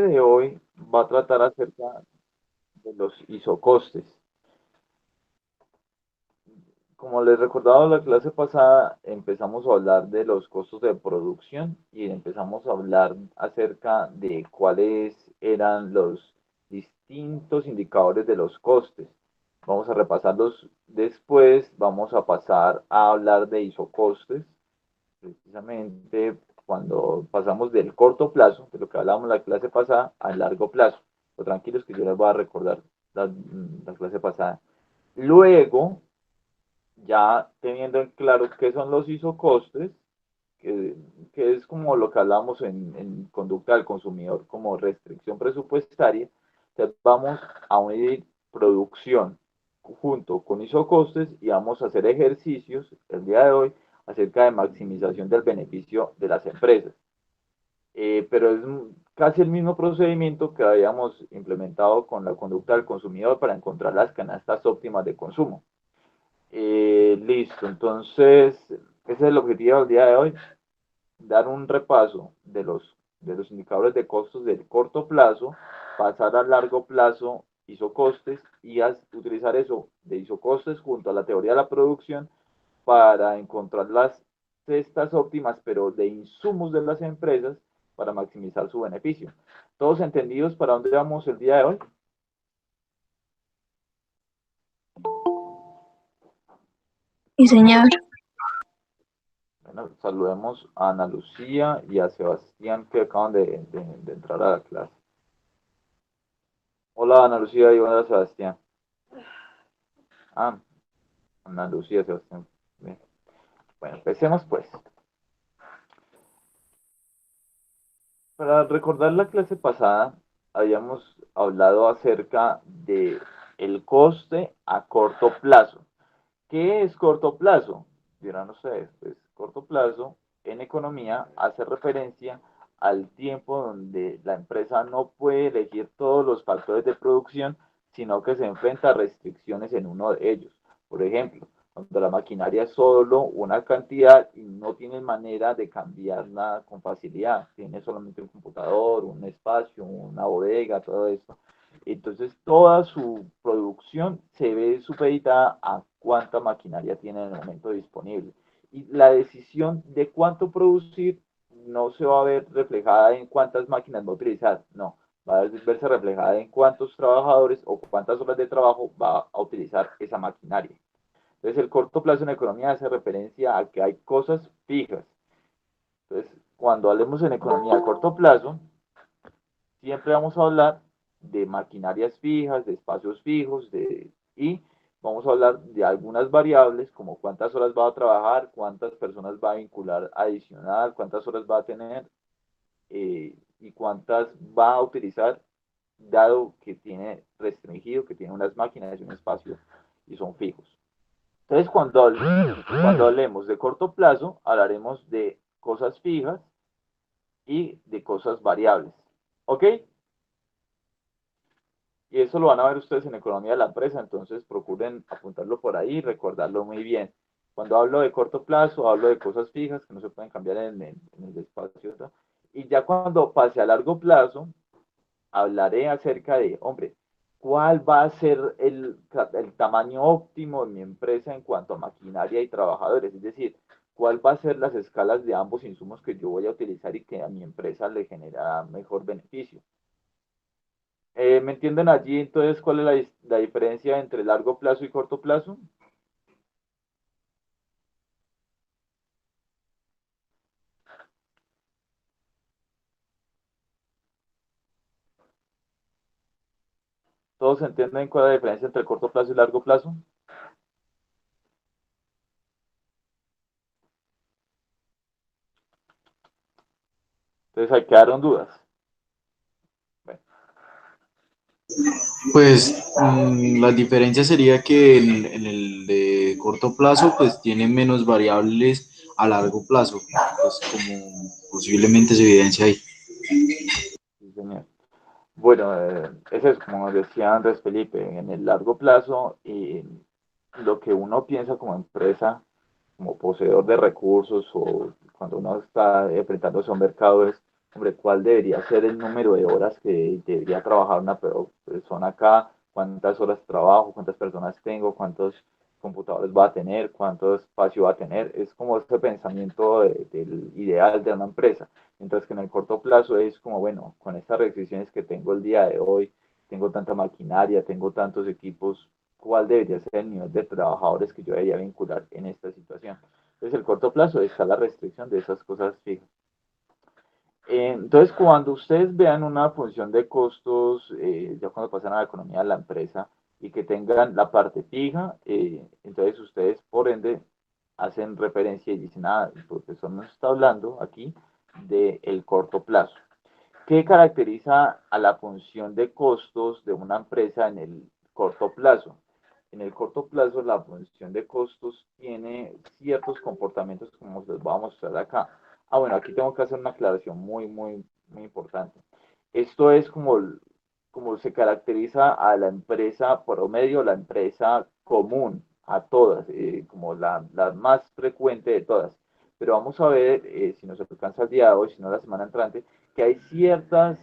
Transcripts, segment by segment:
de hoy va a tratar acerca de los isocostes. Como les recordaba la clase pasada, empezamos a hablar de los costos de producción y empezamos a hablar acerca de cuáles eran los distintos indicadores de los costes. Vamos a repasarlos después, vamos a pasar a hablar de isocostes, precisamente cuando pasamos del corto plazo, de lo que hablábamos la clase pasada, al largo plazo. Pero tranquilos que yo les voy a recordar la clase pasada. Luego, ya teniendo en claro qué son los isocostes, que, que es como lo que hablamos en conducta del consumidor como restricción presupuestaria, entonces vamos a unir producción junto con isocostes y vamos a hacer ejercicios el día de hoy acerca de maximización del beneficio de las empresas. Pero es casi el mismo procedimiento que habíamos implementado con la conducta del consumidor para encontrar las canastas óptimas de consumo. Listo, entonces ese es el objetivo del día de hoy, dar un repaso de los indicadores de costos del corto plazo, pasar al largo plazo isocostes y utilizar eso de isocostes junto a la teoría de la producción para encontrar las cestas óptimas, pero de insumos de las empresas para maximizar su beneficio. ¿Todos entendidos para dónde vamos el día de hoy? Sí, señor. Bueno, saludemos a Ana Lucía y a Sebastián que acaban de entrar a la clase. Hola Ana Lucía y hola Sebastián. Ah, Ana Lucía, Sebastián. Bien. Bueno, empecemos pues. Para recordar la clase pasada, habíamos hablado acerca de el coste a corto plazo. ¿Qué es corto plazo? Dirán ustedes, pues corto plazo en economía hace referencia al tiempo donde la empresa no puede elegir todos los factores de producción, sino que se enfrenta a restricciones en uno de ellos. Por ejemplo, cuando la maquinaria es solo una cantidad y no tiene manera de cambiarla con facilidad, tiene solamente un computador, un espacio, una bodega, todo esto. Entonces, toda su producción se ve supeditada a cuánta maquinaria tiene en el momento disponible. Y la decisión de cuánto producir no se va a ver reflejada en cuántas máquinas va a utilizar, no, va a verse reflejada en cuántos trabajadores o cuántas horas de trabajo va a utilizar esa maquinaria. Entonces, el corto plazo en economía hace referencia a que hay cosas fijas. Entonces, cuando hablemos en economía a corto plazo, siempre vamos a hablar de maquinarias fijas, de espacios fijos, y vamos a hablar de algunas variables como cuántas horas va a trabajar, cuántas personas va a vincular adicional, cuántas horas va a tener y cuántas va a utilizar, dado que tiene restringido, que tiene unas máquinas y un espacio y son fijos. Entonces, cuando hablemos de corto plazo, hablaremos de cosas fijas y de cosas variables. ¿Ok? Y eso lo van a ver ustedes en economía de la empresa, entonces procuren apuntarlo por ahí y recordarlo muy bien. Cuando hablo de corto plazo, hablo de cosas fijas que no se pueden cambiar en el espacio, ¿no? Y ya cuando pase a largo plazo, hablaré acerca de, hombre, cuál va a ser el tamaño óptimo de mi empresa en cuanto a maquinaria y trabajadores, es decir, cuál va a ser las escalas de ambos insumos que yo voy a utilizar y que a mi empresa le genera mejor beneficio. ¿Me entienden allí entonces cuál es la diferencia entre largo plazo y corto plazo? ¿Todos entienden cuál es la diferencia entre corto plazo y largo plazo? Entonces ahí quedaron dudas. Bueno, Pues la diferencia sería que en el de corto plazo pues tiene menos variables a largo plazo, pues como posiblemente se evidencia ahí. sí, señor. Bueno, eso es como decía Andrés Felipe, en el largo plazo, lo que uno piensa como empresa, como poseedor de recursos o cuando uno está enfrentándose a un mercado es hombre, ¿cuál debería ser el número de horas que debería trabajar una persona acá? ¿Cuántas horas trabajo? ¿Cuántas personas tengo? ¿Cuántos computadores va a tener? ¿Cuánto espacio va a tener? Es como ese pensamiento del ideal de una empresa. Mientras que en el corto plazo es como, bueno, con estas restricciones que tengo el día de hoy, tengo tanta maquinaria, tengo tantos equipos, ¿cuál debería ser el nivel de trabajadores que yo debería vincular en esta situación? Entonces, el corto plazo está la restricción de esas cosas fijas. Entonces, cuando ustedes vean una función de costos, ya cuando pasan a la economía de la empresa y que tengan la parte fija, entonces ustedes, por ende, hacen referencia y dicen, ah, el profesor nos está hablando aquí del corto plazo. ¿Qué caracteriza a la función de costos de una empresa en el corto plazo? En el corto plazo, la función de costos tiene ciertos comportamientos como les voy a mostrar acá. Ah, bueno, aquí tengo que hacer una aclaración muy importante. Esto es como se caracteriza a la empresa promedio, la empresa común, a todas, como la más frecuente de todas. Pero vamos a ver, si nos alcanza el día de hoy, si no la semana entrante, que hay ciertas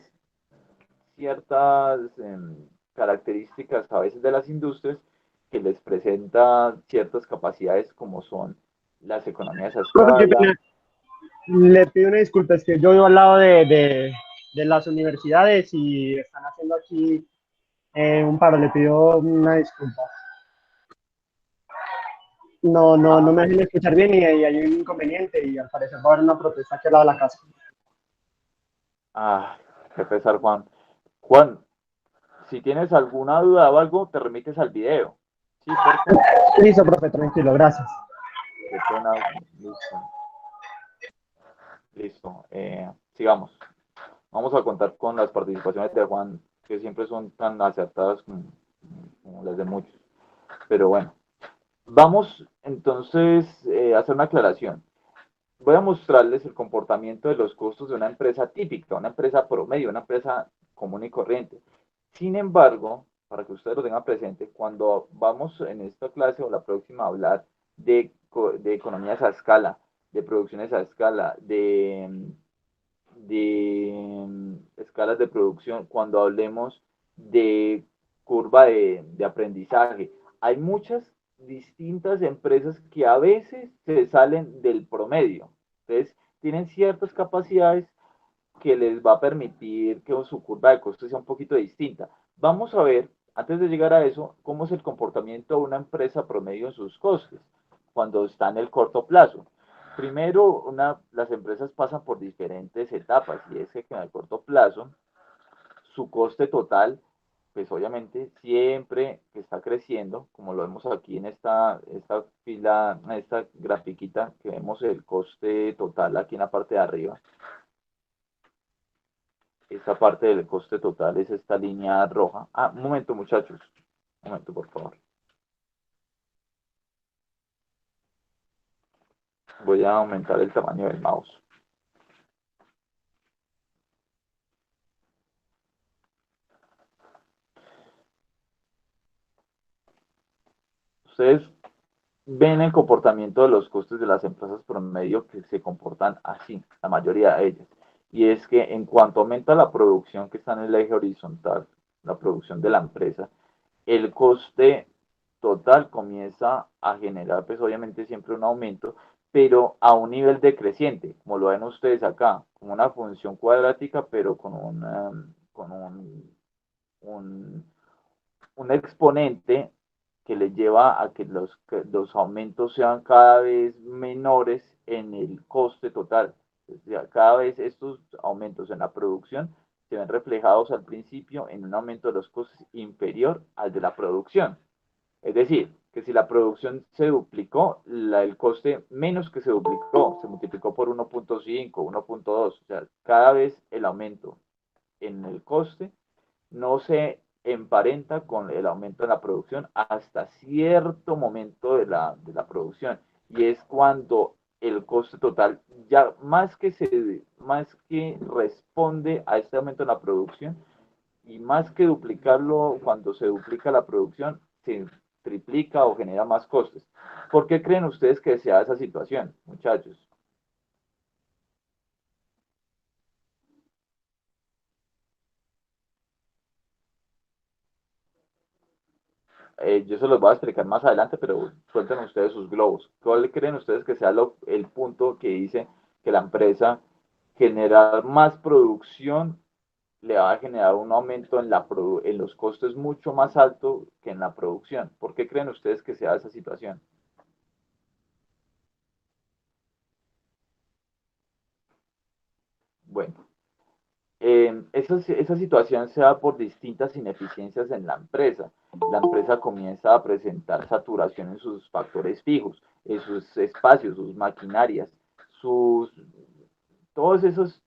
características a veces de las industrias que les presentan ciertas capacidades como son las economías a Profe, qué escala. pena. Le pido una disculpa, es que yo vivo al lado de las universidades y están haciendo aquí un paro. Le pido una disculpa. No me hacen escuchar bien y hay un inconveniente y al parecer va a haber una protesta aquí al lado de la casa. Ah, qué pesar, Juan. Juan, si tienes alguna duda o algo, te remites al video. Sí, por favor. Listo, profe, tranquilo, gracias. Qué pena. Listo. Listo. Sigamos. Vamos a contar con las participaciones de Juan, que siempre son tan acertadas como las de muchos. Pero bueno, vamos entonces a hacer una aclaración. Voy a mostrarles el comportamiento de los costos de una empresa típica, una empresa promedio, una empresa común y corriente. Sin embargo, para que ustedes lo tengan presente, cuando vamos en esta clase o la próxima a hablar de economías a escala, de producciones a escala, de escalas de producción, cuando hablemos de curva de aprendizaje, hay muchas distintas empresas que a veces se salen del promedio. Entonces, tienen ciertas capacidades que les va a permitir que su curva de costos sea un poquito distinta. Vamos a ver, antes de llegar a eso, cómo es el comportamiento de una empresa promedio en sus costes cuando está en el corto plazo. Primero, las empresas pasan por diferentes etapas y es que en el corto plazo su coste total, pues obviamente siempre que está creciendo, como lo vemos aquí en esta fila, en esta grafiquita que vemos el coste total aquí en la parte de arriba. Esta parte del coste total es esta línea roja. Ah, un momento muchachos, un momento por favor. Voy a aumentar el tamaño del mouse. Ustedes ven el comportamiento de los costes de las empresas promedio que se comportan así, la mayoría de ellas. Y es que en cuanto aumenta la producción que está en el eje horizontal, la producción de la empresa, el coste total comienza a generar, pues obviamente siempre un aumento, pero a un nivel decreciente, como lo ven ustedes acá, como una función cuadrática, pero un, un exponente que le lleva a que los aumentos sean cada vez menores en el coste total. O sea, cada vez estos aumentos en la producción se ven reflejados al principio en un aumento de los costes inferior al de la producción. Es decir, que si la producción se duplicó, el coste menos que se duplicó, se multiplicó por 1.5, 1.2. O sea, cada vez el aumento en el coste no se emparenta con el aumento de la producción hasta cierto momento de la producción. Y es cuando el coste total ya más que responde a este aumento en la producción y más que duplicarlo, cuando se duplica la producción, se triplica o genera más costes. ¿Por qué creen ustedes que sea esa situación, muchachos? Yo se los voy a explicar más adelante, pero suelten ustedes sus globos. ¿Cuál creen ustedes que sea el punto que dice que la empresa generar más producción le va a generar un aumento en los costos mucho más alto que en la producción? ¿Por qué creen ustedes que sea esa situación? Bueno, esa situación se da por distintas ineficiencias en la empresa. La empresa comienza a presentar saturación en sus factores fijos, en sus espacios, sus maquinarias, sus, todos esos,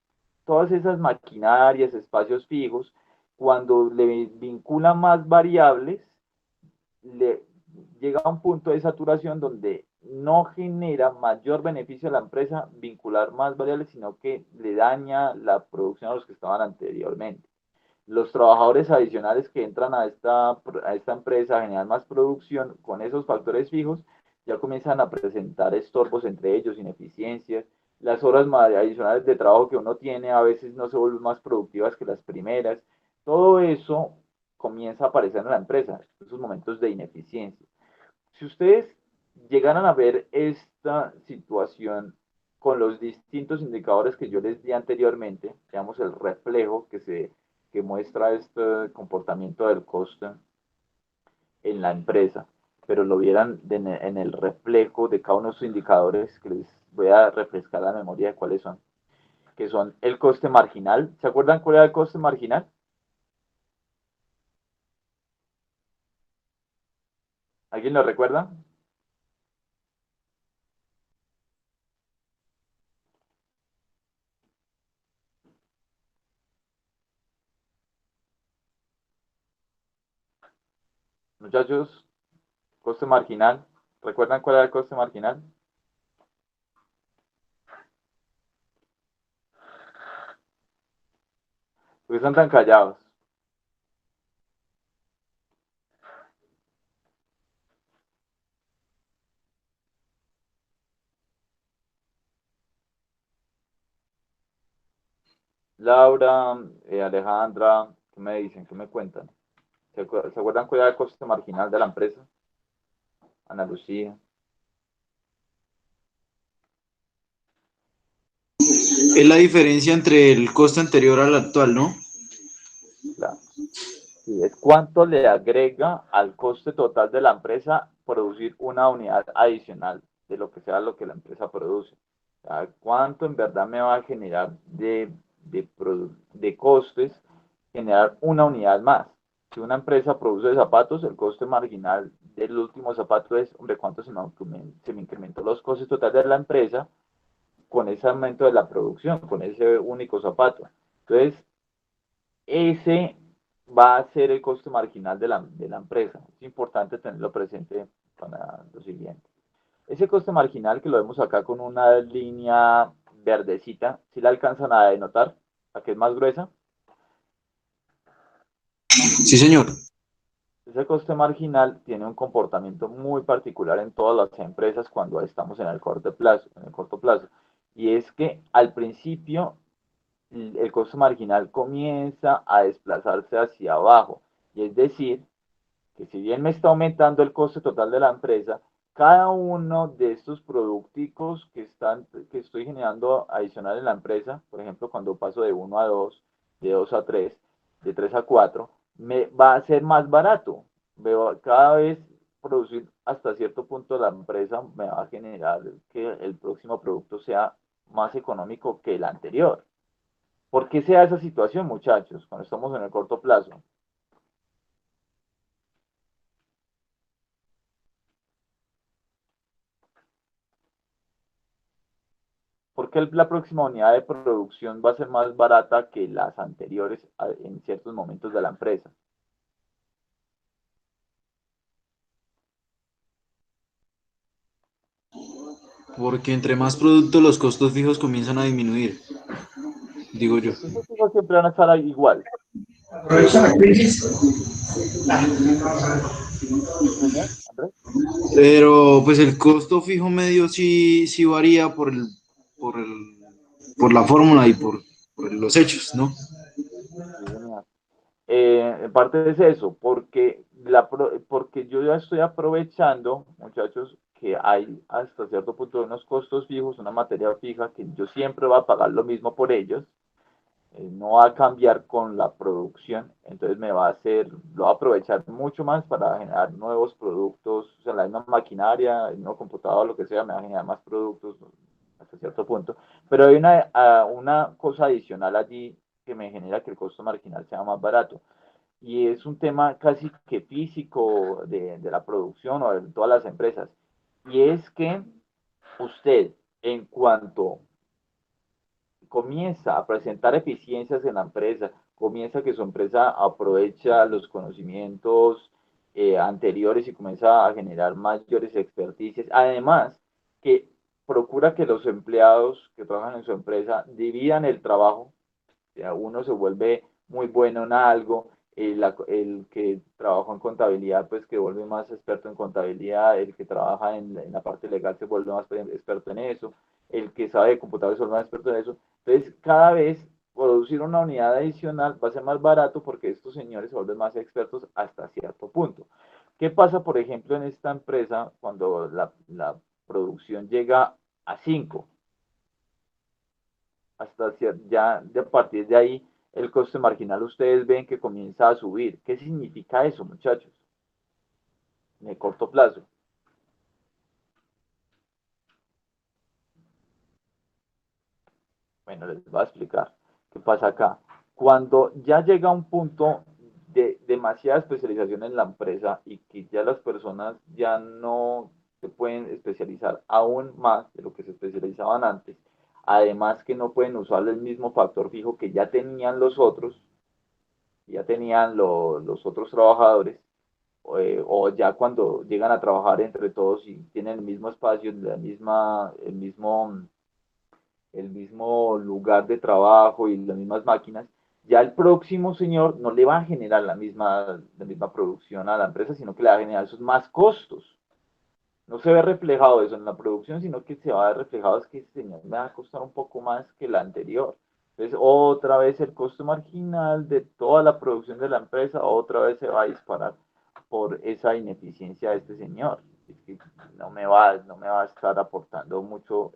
todas esas maquinarias, espacios fijos, cuando le vinculan más variables, le llega a un punto de saturación donde no genera mayor beneficio a la empresa vincular más variables, sino que le daña la producción a los que estaban anteriormente. Los trabajadores adicionales que entran a esta empresa a generar más producción con esos factores fijos ya comienzan a presentar estorbos entre ellos, ineficiencias. Las horas adicionales de trabajo que uno tiene a veces no se vuelven más productivas que las primeras. Todo eso comienza a aparecer en la empresa, esos momentos de ineficiencia. Si ustedes llegaran a ver esta situación con los distintos indicadores que yo les di anteriormente, digamos el reflejo que muestra este comportamiento del costo en la empresa, pero lo vieran en el reflejo de cada uno de sus indicadores, que les voy a refrescar la memoria de cuáles son, que son el coste marginal. ¿Se acuerdan cuál era el coste marginal? ¿Alguien lo recuerda? Muchachos, coste marginal. ¿Recuerdan cuál era el coste marginal? ¿Por qué están tan callados? Laura, Alejandra, ¿qué me dicen? ¿Qué me cuentan? ¿Se acuerdan cuál era el coste marginal de la empresa? Ana Lucía. Es la diferencia entre el coste anterior al actual, ¿no? Claro. Sí, es cuánto le agrega al coste total de la empresa producir una unidad adicional de lo que sea lo que la empresa produce. O sea, cuánto en verdad me va a generar de costes generar una unidad más. Si una empresa produce zapatos, el coste marginal del último zapato es, hombre, ¿cuánto se me incrementó los costes totales de la empresa con ese aumento de la producción, con ese único zapato? Entonces, ese va a ser el coste marginal de la empresa. Es importante tenerlo presente para lo siguiente. Ese coste marginal que lo vemos acá con una línea verdecita, si la alcanzan a denotar, la que es más gruesa. Sí, señor. Ese coste marginal tiene un comportamiento muy particular en todas las empresas cuando estamos en el corto plazo, y es que al principio el costo marginal comienza a desplazarse hacia abajo, y es decir, que si bien me está aumentando el coste total de la empresa, cada uno de estos producticos que estoy generando adicional en la empresa, por ejemplo, cuando paso de 1 a 2, de 2 a 3, de 3 a 4, me va a ser más barato. Veo cada vez producir hasta cierto punto la empresa me va a generar que el próximo producto sea más económico que el anterior. ¿Por qué se da esa situación, muchachos, cuando estamos en el corto plazo? ¿Por qué la próxima unidad de producción va a ser más barata que las anteriores en ciertos momentos de la empresa? Porque entre más producto los costos fijos comienzan a disminuir, digo yo. Los costos fijos siempre van a estar igual. ¿Sí, señor, Andrés? Pero pues el costo fijo medio sí varía por, por la fórmula y por los hechos, ¿no? Sí, señor. En parte es eso, porque yo ya estoy aprovechando, muchachos, que hay hasta cierto punto unos costos fijos, una materia fija, que yo siempre voy a pagar lo mismo por ellos, no va a cambiar con la producción, entonces me va a hacer, lo va a aprovechar mucho más para generar nuevos productos, o sea, la misma maquinaria, el nuevo computador, lo que sea, me va a generar más productos hasta cierto punto, pero hay una cosa adicional allí que me genera que el costo marginal sea más barato, y es un tema casi que físico de la producción o de todas las empresas, y es que usted, en cuanto comienza a presentar eficiencias en la empresa, comienza que su empresa aprovecha los conocimientos anteriores y comienza a generar mayores experticias. Además, que procura que los empleados que trabajan en su empresa dividan el trabajo, o sea, uno se vuelve muy bueno en algo, el que trabaja en contabilidad, pues que vuelve más experto en contabilidad, el que trabaja en la parte legal se vuelve más experto en eso, el que sabe de computadores se vuelve más experto en eso. Entonces, cada vez producir una unidad adicional va a ser más barato porque estos señores se vuelven más expertos hasta cierto punto. ¿Qué pasa, por ejemplo, en esta empresa cuando la producción llega a 5? Hasta ya de a partir de ahí el coste marginal ustedes ven que comienza a subir. ¿Qué significa eso, muchachos? En el corto plazo. Bueno, les voy a explicar qué pasa acá. Cuando ya llega un punto de demasiada especialización en la empresa y que ya las personas ya no se pueden especializar aún más de lo que se especializaban antes, además que no pueden usar el mismo factor fijo que ya tenían los otros, ya tenían los otros trabajadores, o ya cuando llegan a trabajar entre todos y tienen el mismo espacio, el mismo lugar de trabajo y las mismas máquinas, ya el próximo señor no le va a generar la misma producción a la empresa, sino que le va a generar esos más costos. No se ve reflejado eso en la producción, sino que se va a ver reflejado es que ese señor me va a costar un poco más que la anterior. Entonces, otra vez el costo marginal de toda la producción de la empresa, otra vez se va a disparar por esa ineficiencia de este señor. Es que no me va a estar aportando mucho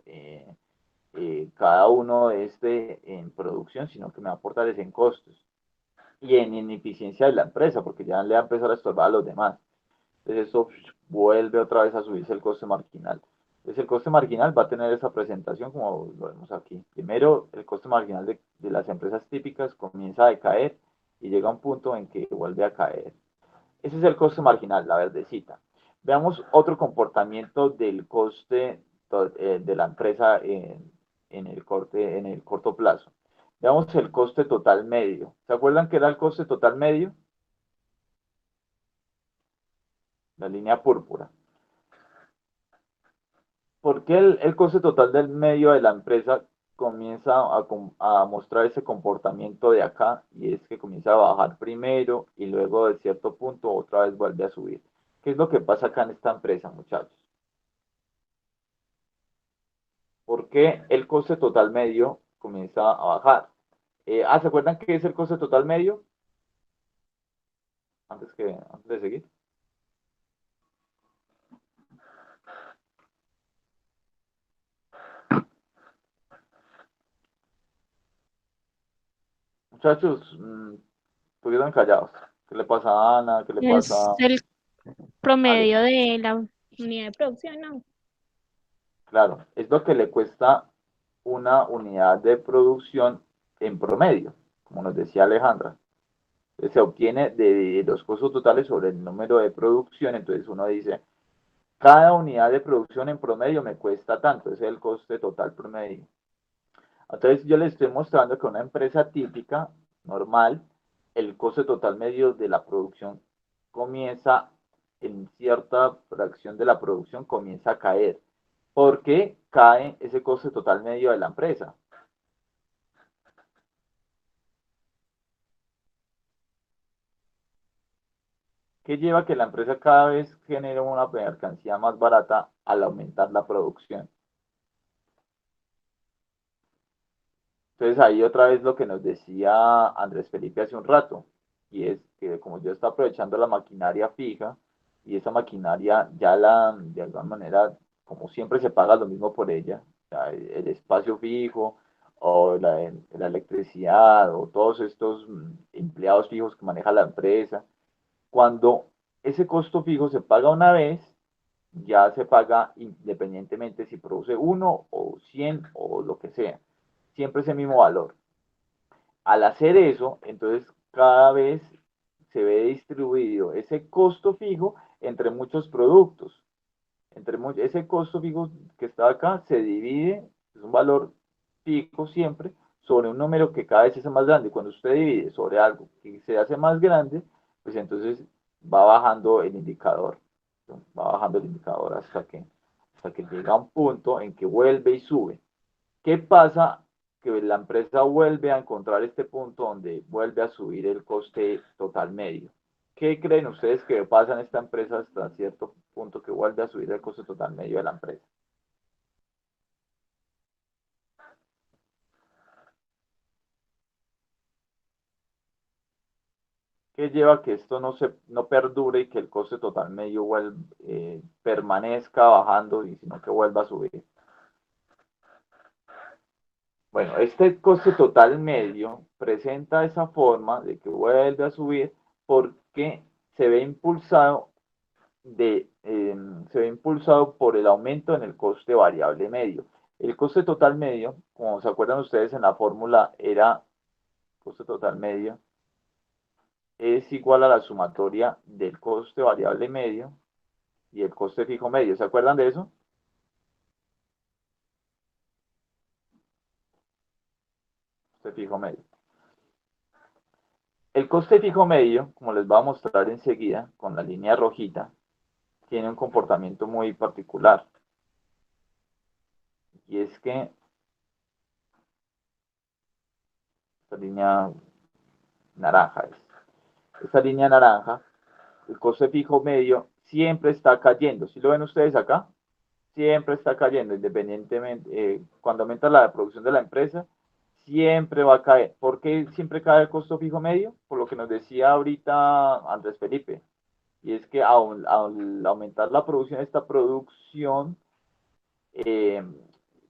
cada uno de en producción, sino que me va a aportar es en costos y en ineficiencia de la empresa, porque ya le va a empezar a estorbar a los demás. Entonces eso vuelve otra vez a subirse el coste marginal. Entonces el coste marginal va a tener esa presentación como lo vemos aquí. Primero, el coste marginal de las empresas típicas comienza a decaer y llega a un punto en que vuelve a caer. Ese es el coste marginal, la verdecita. Veamos otro comportamiento del coste de la empresa en el corto plazo. Veamos el coste total medio. ¿Se acuerdan que era el coste total medio? La línea púrpura. ¿Por qué el coste total del medio de la empresa comienza a mostrar ese comportamiento de acá? Y es que comienza a bajar primero y luego de cierto punto otra vez vuelve a subir. ¿Qué es lo que pasa acá en esta empresa, muchachos? ¿Por qué el coste total medio comienza a bajar? ¿Se acuerdan qué es el coste total medio? Antes de seguir. Muchachos, estuvieron callados. ¿Qué le pasa a Ana? ¿Qué le Es pasa el a Ale? promedio de la unidad de producción, ¿no? Claro, es lo que le cuesta una unidad de producción en promedio, como nos decía Alejandra. Entonces, se obtiene de los costos totales sobre el número de producción, entonces uno dice, cada unidad de producción en promedio me cuesta tanto, ese es el coste total promedio. Entonces yo les estoy mostrando que una empresa típica, normal, el coste total medio de la producción comienza, en cierta fracción de la producción comienza a caer. ¿Por qué cae ese coste total medio de la empresa? ¿Qué lleva a que la empresa cada vez genere una mercancía más barata al aumentar la producción? Entonces ahí otra vez lo que nos decía Andrés Felipe hace un rato. y es que como yo estoy aprovechando la maquinaria fija, y esa maquinaria ya la, de alguna manera, como siempre se paga lo mismo por ella, o sea, el espacio fijo, o la electricidad, o todos estos empleados fijos que maneja la empresa, cuando ese costo fijo se paga una vez, ya se paga independientemente si produce uno o 100 o lo que sea. Siempre es el mismo valor. Al hacer eso, entonces cada vez se ve distribuido ese costo fijo entre muchos productos. Ese costo fijo que está acá se divide, es un valor fijo siempre, sobre un número que cada vez es más grande. Cuando usted divide sobre algo que se hace más grande, pues entonces va bajando el indicador. ¿No? Va bajando el indicador hasta que llega a un punto en que vuelve y sube. ¿Qué pasa? Que la empresa vuelve a encontrar este punto donde vuelve a subir el coste total medio. ¿Qué creen ustedes que pasa en esta empresa hasta cierto punto que vuelve a subir el coste total medio de la empresa? ¿Qué lleva a que esto no perdure y que el coste total medio permanezca bajando y sino que vuelva a subir? Bueno, este coste total medio presenta esa forma de que vuelve a subir porque se ve impulsado se ve impulsado por el aumento en el coste variable medio. El coste total medio, como se acuerdan ustedes en la fórmula, era coste total medio es igual a la sumatoria del coste variable medio y el coste fijo medio. ¿Se acuerdan de eso? Coste fijo medio. El coste fijo medio, como les voy a mostrar enseguida con la línea rojita, tiene un comportamiento muy particular. Y es que esta línea naranja esta línea naranja, el coste fijo medio siempre está cayendo. ¿Sí lo ven ustedes acá? Siempre está cayendo, independientemente, cuando aumenta la producción de la empresa, siempre va a caer. ¿Por qué siempre cae el costo fijo medio? Por lo que nos decía ahorita Andrés Felipe. Y es que al aumentar la producción, esta producción eh,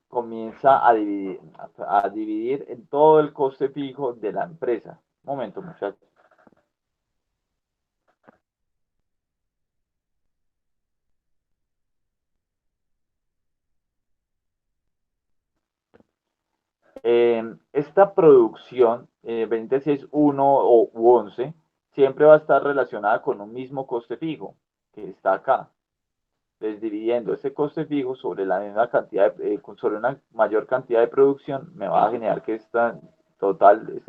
comienza a dividir en todo el coste fijo de la empresa. Un momento, muchachos. Esta producción, si es 1 o 11, siempre va a estar relacionada con un mismo coste fijo, que está acá. Entonces, dividiendo ese coste fijo sobre la misma cantidad, sobre una mayor cantidad de producción, me va a generar que este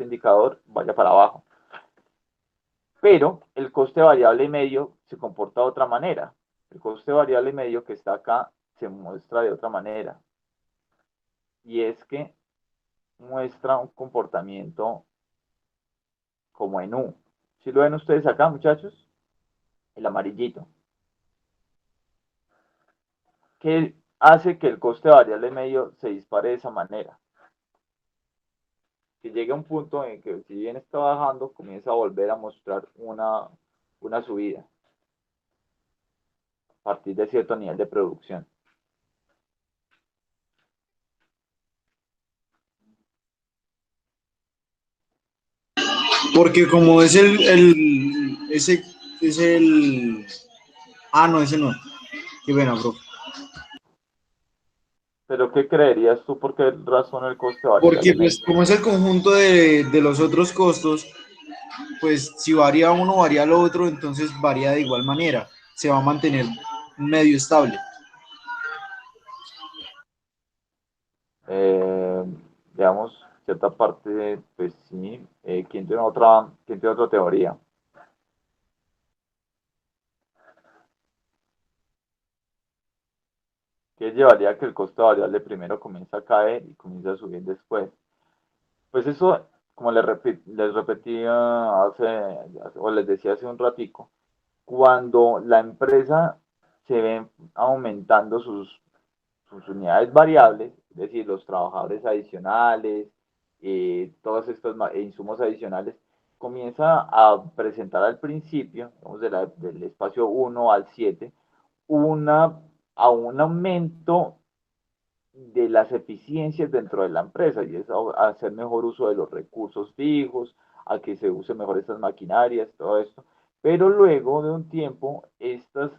indicador vaya para abajo. Pero el coste variable medio se comporta de otra manera. El coste variable medio que está acá se muestra de otra manera. Y es que muestra un comportamiento como en U. ¿Sí lo ven ustedes acá, muchachos? El amarillito. ¿Qué hace que el coste variable medio se dispare de esa manera? Que llegue a un punto en que si bien está bajando, comienza a volver a mostrar una subida a partir de cierto nivel de producción. Porque como es ese es el, no, ese no, qué pena, bro. Pero ¿qué creerías tú por qué razón el coste Porque variable medio? pues como es el conjunto de los otros costos, pues si varía uno, varía lo otro, entonces varía de igual manera, se va a mantener medio estable. Eh, digamos, cierta parte, pues sí. ¿Quién tiene otra teoría? ¿Qué llevaría a que el costo variable primero comience a caer y comience a subir después? Pues eso, como les repetía o les decía hace un ratico, cuando la empresa se ve aumentando sus unidades variables, es decir, los trabajadores adicionales, todos estos insumos adicionales, comienza a presentar al principio, digamos, del espacio 1 al 7, a un aumento de las eficiencias dentro de la empresa, y es a hacer mejor uso de los recursos fijos, a que se use mejor estas maquinarias, todo esto. Pero luego de un tiempo, estos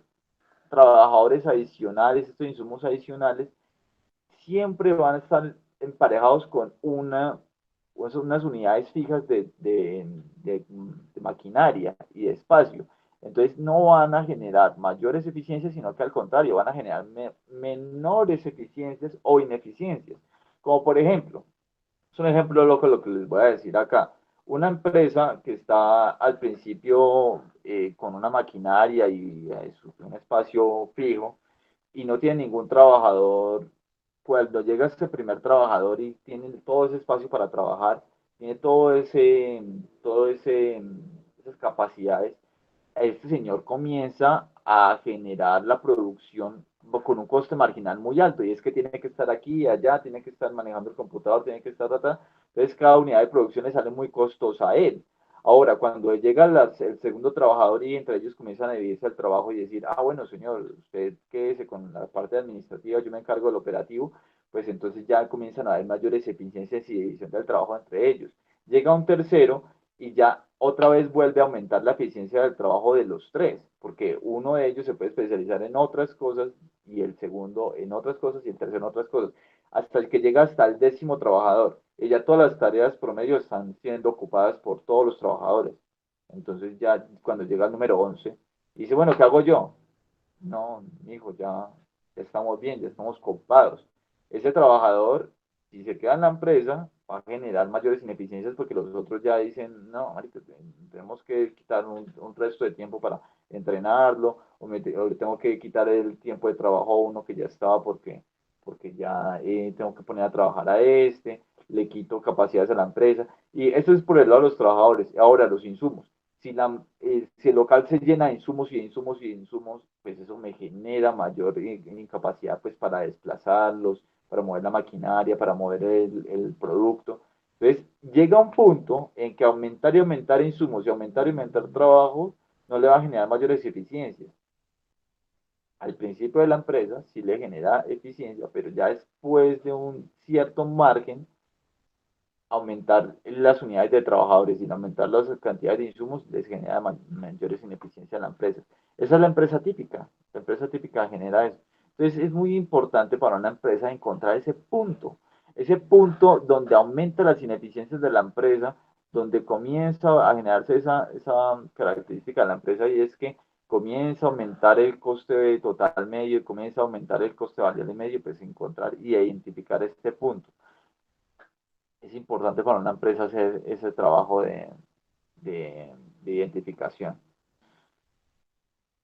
trabajadores adicionales, estos insumos adicionales, siempre van a estar emparejados con unas unidades fijas de maquinaria y de espacio. Entonces no van a generar mayores eficiencias, sino que al contrario, van a generar menores eficiencias o ineficiencias. Como por ejemplo, es un ejemplo loco lo que les voy a decir acá. Una empresa que está al principio con una maquinaria y un espacio fijo, y no tiene ningún trabajador, cuando llega este primer trabajador y tiene todo ese espacio para trabajar, tiene esas capacidades, este señor comienza a generar la producción con un coste marginal muy alto, y es que tiene que estar aquí y allá, tiene que estar manejando el computador, tiene que estar acá. Entonces cada unidad de producción le sale muy costosa a él. Ahora, cuando llega el segundo trabajador y entre ellos comienzan a dividirse el trabajo y decir, ah, bueno, señor, usted quédese con la parte administrativa, yo me encargo del operativo, pues entonces ya comienzan a haber mayores eficiencias y división del trabajo entre ellos. Llega un tercero y ya otra vez vuelve a aumentar la eficiencia del trabajo de los tres, porque uno de ellos se puede especializar en otras cosas y el segundo en otras cosas y el tercero en otras cosas, hasta el que llega hasta el 10.º trabajador. Y ya todas las tareas promedio están siendo ocupadas por todos los trabajadores. Entonces ya cuando llega el número 11, dice, bueno, ¿qué hago yo? No, hijo, ya estamos bien, ya estamos copados. Ese trabajador, si se queda en la empresa, va a generar mayores ineficiencias porque los otros ya dicen, no, marica, tenemos que quitar un resto de tiempo para entrenarlo, o le tengo que quitar el tiempo de trabajo a uno que ya estaba porque ya tengo que poner a trabajar a este, le quito capacidades a la empresa. Y esto es por el lado de los trabajadores. Ahora, los insumos. Si el local se llena de insumos y de insumos y de insumos, pues eso me genera mayor incapacidad pues para desplazarlos, para mover la maquinaria, para mover el producto. Entonces, llega un punto en que aumentar y aumentar insumos y aumentar trabajo no le va a generar mayores eficiencias. Al principio de la empresa sí le genera eficiencia, pero ya después de un cierto margen, aumentar las unidades de trabajadores y aumentar las cantidades de insumos les genera mayores ineficiencias a la empresa. Esa es la empresa típica. La empresa típica genera eso. Entonces es muy importante para una empresa encontrar ese punto donde aumenta las ineficiencias de la empresa, donde comienza a generarse esa característica de la empresa, y es que comienza a aumentar el coste total medio y comienza a aumentar el coste variable medio, pues encontrar y identificar este punto. Es importante para una empresa hacer ese trabajo de identificación.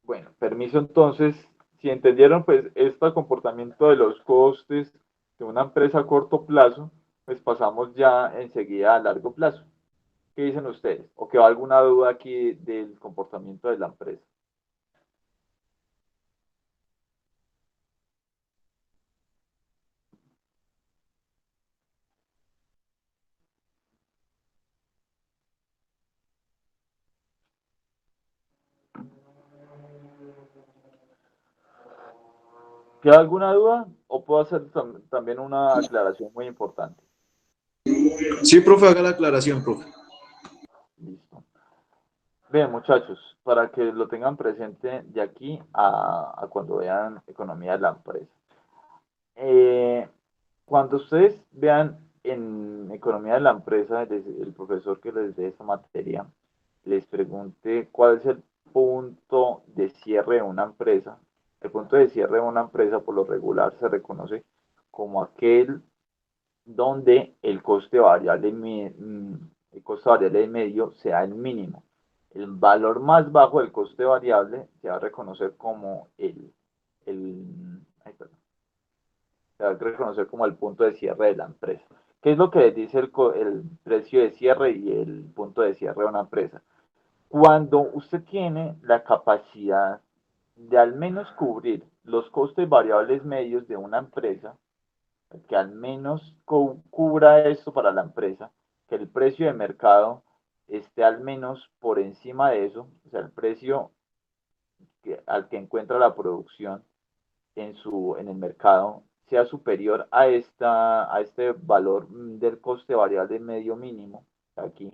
Bueno, permiso entonces, si entendieron pues este comportamiento de los costes de una empresa a corto plazo, pues pasamos ya enseguida a largo plazo. ¿Qué dicen ustedes? ¿O queda alguna duda aquí del comportamiento de la empresa? ¿Queda alguna duda? ¿O puedo hacer también una aclaración muy importante? Sí, profe, haga la aclaración, profe. Listo. Bien, muchachos, para que lo tengan presente de aquí a cuando vean economía de la empresa. Cuando ustedes vean en economía de la empresa, el profesor que les dé esa materia, les pregunte cuál es el punto de cierre de una empresa. El punto de cierre de una empresa por lo regular se reconoce como aquel donde el coste variable medio sea el mínimo. El valor más bajo del coste variable se va a reconocer como ay, perdón, se va a reconocer como el punto de cierre de la empresa. ¿Qué es lo que dice el precio de cierre y el punto de cierre de una empresa? Cuando usted tiene la capacidad de al menos cubrir los costes variables medios de una empresa, que al menos cubra esto para la empresa, que el precio de mercado esté al menos por encima de eso, o sea, el precio al que encuentra la producción en el mercado sea superior a este valor del coste variable medio mínimo, aquí.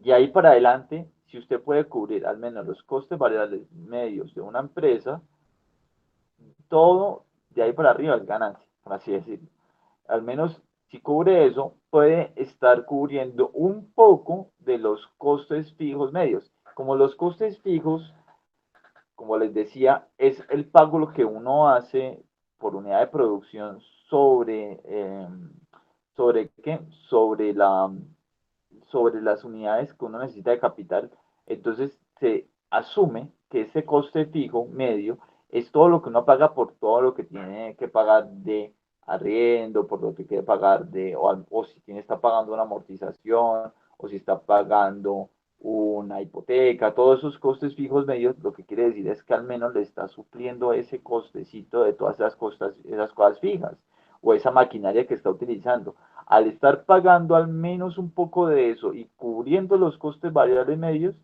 Y ahí para adelante, si usted puede cubrir al menos los costes variables medios de una empresa, todo de ahí para arriba es ganancia, por así decirlo. Al menos si cubre eso, puede estar cubriendo un poco de los costes fijos medios. Como los costes fijos, como les decía, es el pago lo que uno hace por unidad de producción sobre qué, sobre las unidades que uno necesita de capital. Entonces se asume que ese coste fijo medio es todo lo que uno paga por todo lo que tiene que pagar de arriendo, por lo que quiere pagar o si tiene, está pagando una amortización, o si está pagando una hipoteca, todos esos costes fijos medios, lo que quiere decir es que al menos le está supliendo ese costecito de todas esas cosas fijas, o esa maquinaria que está utilizando. Al estar pagando al menos un poco de eso y cubriendo los costes variables medios,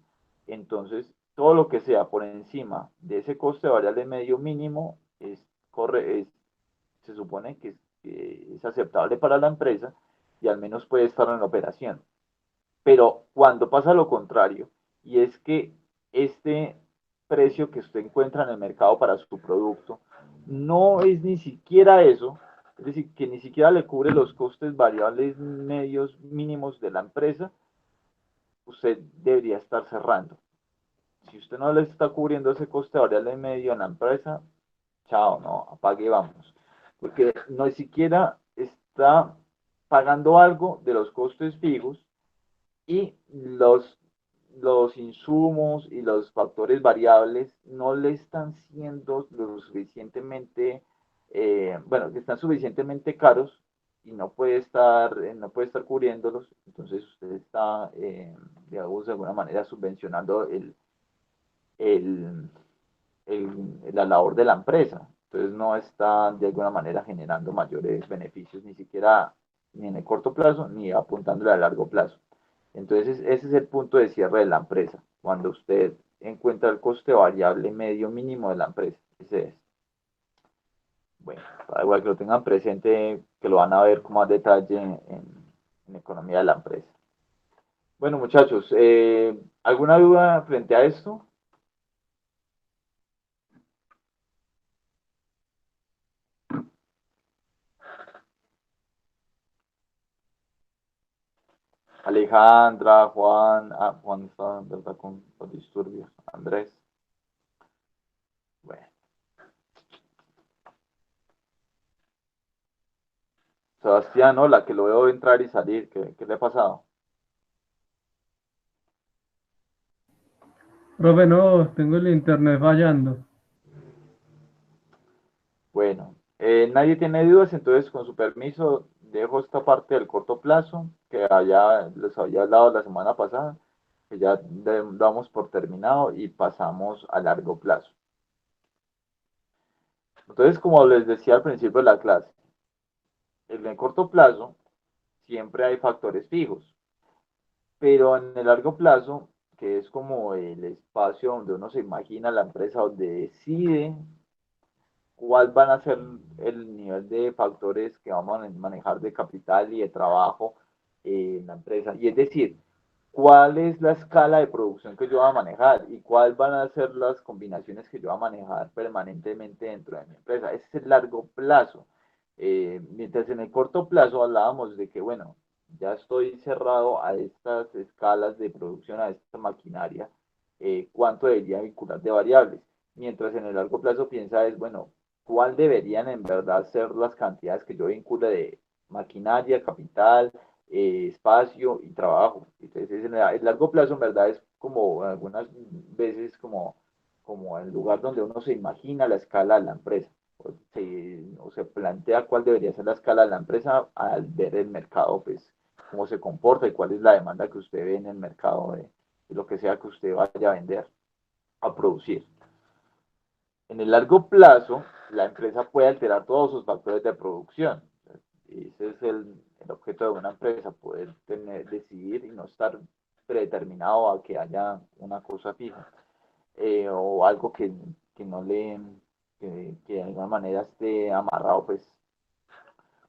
entonces todo lo que sea por encima de ese coste variable medio mínimo se supone que es aceptable para la empresa y al menos puede estar en la operación. Pero cuando pasa lo contrario, y es que este precio que usted encuentra en el mercado para su producto no es ni siquiera eso, es decir, que ni siquiera le cubre los costes variables medios mínimos de la empresa, usted debería estar cerrando. Si usted no le está cubriendo ese coste variable medio en la empresa, chao, no, apague y vamos. Porque no siquiera está pagando algo de los costes fijos y los insumos y los factores variables no le están siendo lo suficientemente, bueno, que están suficientemente caros y no puede estar cubriéndolos, entonces usted está, digamos, de alguna manera subvencionando el, la labor de la empresa. Entonces no está de alguna manera generando mayores beneficios, ni siquiera ni en el corto plazo, ni apuntándole a largo plazo. Entonces ese es el punto de cierre de la empresa, cuando usted encuentra el coste variable medio mínimo de la empresa. Ese es. Bueno, para igual que lo tengan presente, que lo van a ver con más detalle en economía de la empresa. Bueno, muchachos, ¿alguna duda frente a esto? Alejandra, Juan, Juan está, ¿verdad? Con los disturbios. Andrés. Bueno. Sebastián, hola, que lo veo entrar y salir. ¿Qué le ha pasado? Profe, no, tengo el internet fallando. Bueno, nadie tiene dudas, entonces con su permiso dejo esta parte del corto plazo que allá les había hablado la semana pasada, que ya damos por terminado y pasamos a largo plazo. Entonces, como les decía al principio de la clase, en el corto plazo siempre hay factores fijos, pero en el largo plazo, que es como el espacio donde uno se imagina la empresa, donde decide cuál van a ser el nivel de factores que vamos a manejar de capital y de trabajo en la empresa. Y es decir, cuál es la escala de producción que yo voy a manejar y cuáles van a ser las combinaciones que yo voy a manejar permanentemente dentro de mi empresa. Ese es el largo plazo. Mientras en el corto plazo hablábamos de que, bueno, ya estoy cerrado a estas escalas de producción, a esta maquinaria, cuánto debería vincular de variables. Mientras en el largo plazo piensa es, bueno, cuál deberían en verdad ser las cantidades que yo vincule de maquinaria, capital, espacio y trabajo. Entonces, en el largo plazo, en verdad, es como algunas veces como el lugar donde uno se imagina la escala de la empresa, o se plantea cuál debería ser la escala de la empresa al ver el mercado, pues, cómo se comporta y cuál es la demanda que usted ve en el mercado de lo que sea que usted vaya a vender, a producir. En el largo plazo, la empresa puede alterar todos sus factores de producción. Ese es el objeto de una empresa, poder decidir y no estar predeterminado a que haya una cosa fija, o algo que no le, que de alguna manera esté amarrado, pues.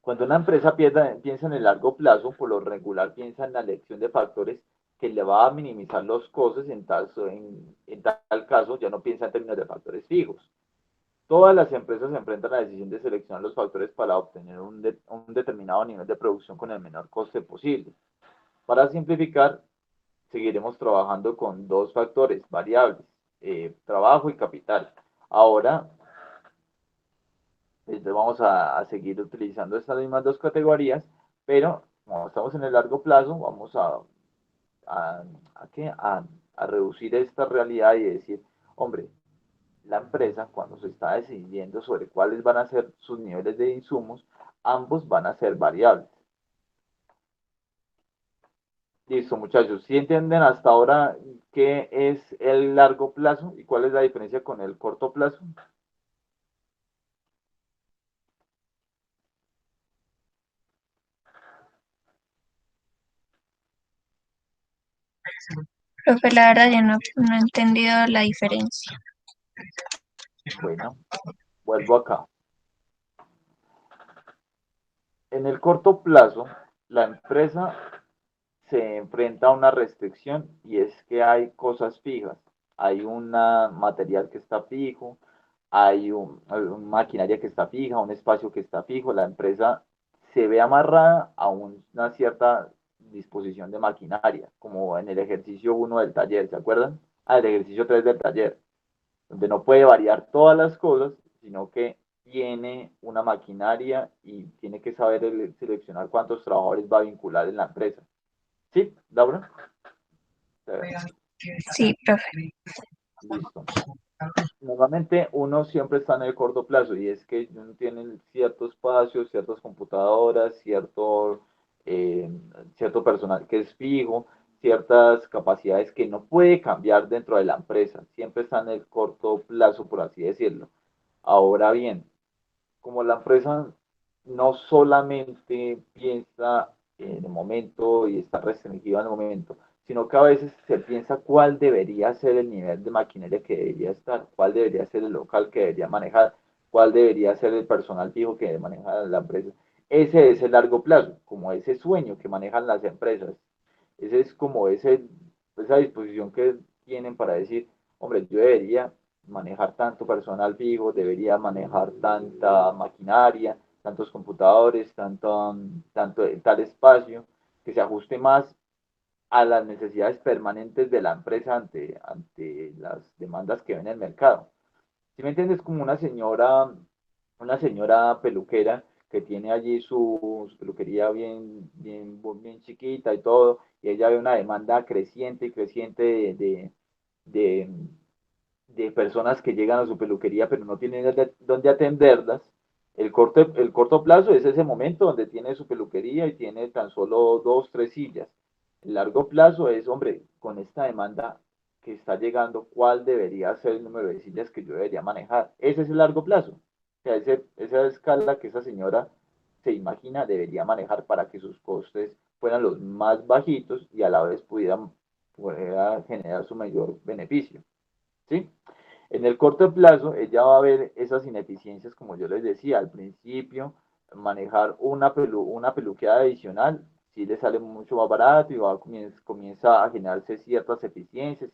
Cuando una empresa piensa en el largo plazo, por lo regular piensa en la elección de factores que le va a minimizar los costos, en tal caso ya no piensa en términos de factores fijos. Todas las empresas se enfrentan a la decisión de seleccionar los factores para obtener un determinado nivel de producción con el menor coste posible. Para simplificar, seguiremos trabajando con dos factores variables, trabajo y capital. Ahora, vamos a seguir utilizando estas mismas dos categorías, pero como estamos en el largo plazo, vamos a reducir esta realidad y decir, hombre, la empresa, cuando se está decidiendo sobre cuáles van a ser sus niveles de insumos, ambos van a ser variables. Listo, muchachos. ¿Sí entienden hasta ahora qué es el largo plazo y cuál es la diferencia con el corto plazo? Profe, la verdad yo no he entendido la diferencia. Bueno, vuelvo acá. En el corto plazo, la empresa se enfrenta a una restricción y es que hay cosas fijas. Hay un material que está fijo, hay una maquinaria que está fija, un espacio que está fijo. La empresa se ve amarrada a una cierta disposición de maquinaria, como en el ejercicio 1 del taller, ¿se acuerdan? El ejercicio 3 del taller, donde no puede variar todas las cosas, sino que tiene una maquinaria y tiene que saber seleccionar cuántos trabajadores va a vincular en la empresa. ¿Sí, Laura? Sí, profe. Listo. Normalmente uno siempre está en el corto plazo y es que uno tiene cierto espacio, ciertas computadoras, eh, cierto personal que es fijo, ciertas capacidades que no puede cambiar dentro de la empresa. Siempre está en el corto plazo, por así decirlo. Ahora bien, como la empresa no solamente piensa en el momento y está restringida en el momento, sino que a veces se piensa cuál debería ser el nivel de maquinaria que debería estar, cuál debería ser el local que debería manejar, cuál debería ser el personal fijo que debe manejar la empresa. Ese es el largo plazo, como ese sueño que manejan las empresas. Ese es como esa disposición que tienen para decir, hombre, yo debería manejar tanto personal fijo, debería manejar tanta maquinaria, tantos computadores, tal espacio, que se ajuste más a las necesidades permanentes de la empresa ante las demandas que ven en el mercado. Si me entiendes, como una señora peluquera que tiene allí su peluquería bien chiquita y todo, y ella ve una demanda creciente y creciente de, de personas que llegan a su peluquería pero no tienen dónde atenderlas. El corto plazo es ese momento donde tiene su peluquería y tiene tan solo dos, tres sillas. El largo plazo es, hombre, con esta demanda que está llegando, ¿cuál debería ser el número de sillas que yo debería manejar? Ese es el largo plazo. O sea, esa escala que esa señora se imagina debería manejar para que sus costes fueran los más bajitos y a la vez pudiera generar su mayor beneficio. ¿Sí? En el corto plazo, ella va a ver esas ineficiencias, como yo les decía al principio, manejar una peluqueada adicional, sí le sale mucho más barato y comienza a generarse ciertas eficiencias,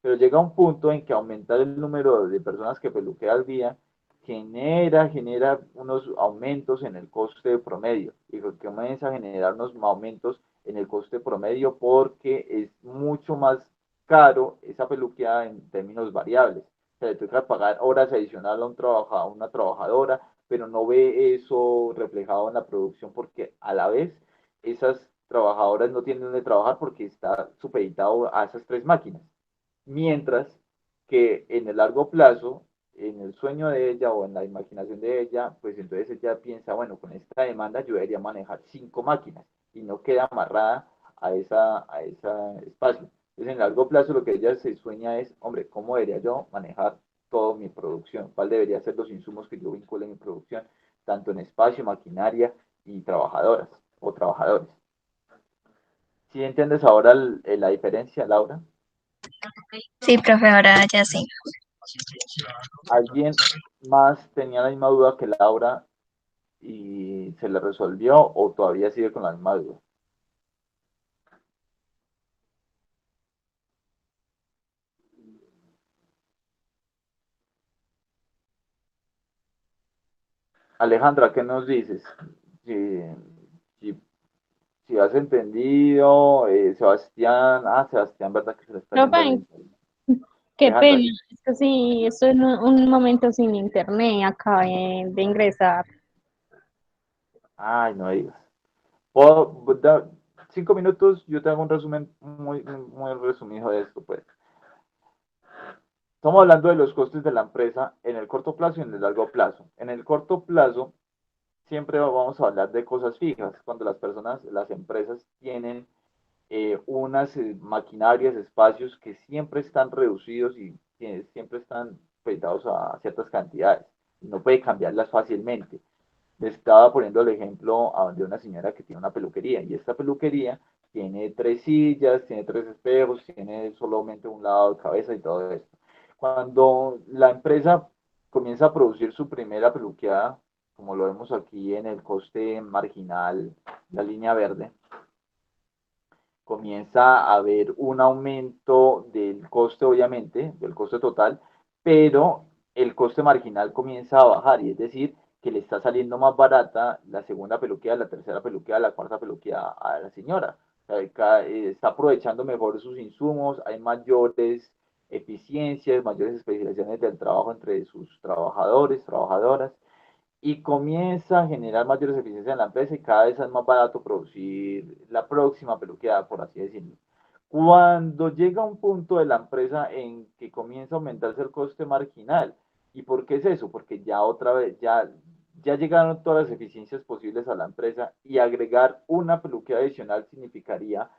pero llega un punto en que aumentar el número de personas que peluquea al día genera unos aumentos en el coste promedio y comienza a generar unos aumentos en el coste promedio porque es mucho más caro esa peluqueada en términos variables. Se le toca pagar horas adicionales a una trabajadora, pero no ve eso reflejado en la producción porque a la vez esas trabajadoras no tienen donde trabajar porque está supeditado a esas tres máquinas. Mientras que en el largo plazo, en el sueño de ella o en la imaginación de ella, pues entonces ella piensa, bueno, con esta demanda yo debería manejar cinco máquinas y no queda amarrada a ese espacio. Entonces, en largo plazo, lo que ella se sueña es, hombre, ¿cómo debería yo manejar toda mi producción? ¿Cuál debería ser los insumos que yo vincule en mi producción, tanto en espacio, maquinaria y trabajadoras o trabajadores. ¿Sí entiendes ahora la diferencia, Laura? Sí, profe, ahora ya sí. ¿Alguien más tenía la misma duda que Laura y se le resolvió o todavía sigue con la misma duda? Alejandra, ¿qué nos dices? Si, si, si has entendido, Sebastián, Sebastián, ¿verdad que se le está yendo el Profe, internet? qué Alejandra, pena. Es que sí, estoy en un momento sin internet, acabé de ingresar. ay, no digas. ¿Puedo dar 5 minutos? Yo te hago un resumen muy resumido de esto, pues. Estamos hablando de los costes de la empresa en el corto plazo y en el largo plazo. En el corto plazo, siempre vamos a hablar de cosas fijas, cuando las personas, las empresas tienen unas maquinarias, espacios que siempre están reducidos y que siempre están pegados a ciertas cantidades. Y no puede cambiarlas fácilmente. Les estaba poniendo el ejemplo de una señora que tiene una peluquería y esta peluquería tiene 3 sillas, tiene 3 espejos, tiene solamente un lado de cabeza y todo esto. Cuando la empresa comienza a producir su primera peluqueada, como lo vemos aquí en el coste marginal, la línea verde, comienza a haber un aumento del coste, obviamente, del coste total, pero el coste marginal comienza a bajar, y es decir, que le está saliendo más barata la segunda peluqueada, la tercera peluqueada, la cuarta peluqueada a la señora. O sea, está aprovechando mejor sus insumos, hay mayores eficiencias, mayores especializaciones del trabajo entre sus trabajadores, trabajadoras, y comienza a generar mayores eficiencias en la empresa y cada vez es más barato producir la próxima peluqueada, por así decirlo. Cuando llega un punto de la empresa en que comienza a aumentarse el coste marginal, ¿y por qué es eso? Porque ya otra vez, ya llegaron todas las eficiencias posibles a la empresa y agregar una peluqueada adicional significaría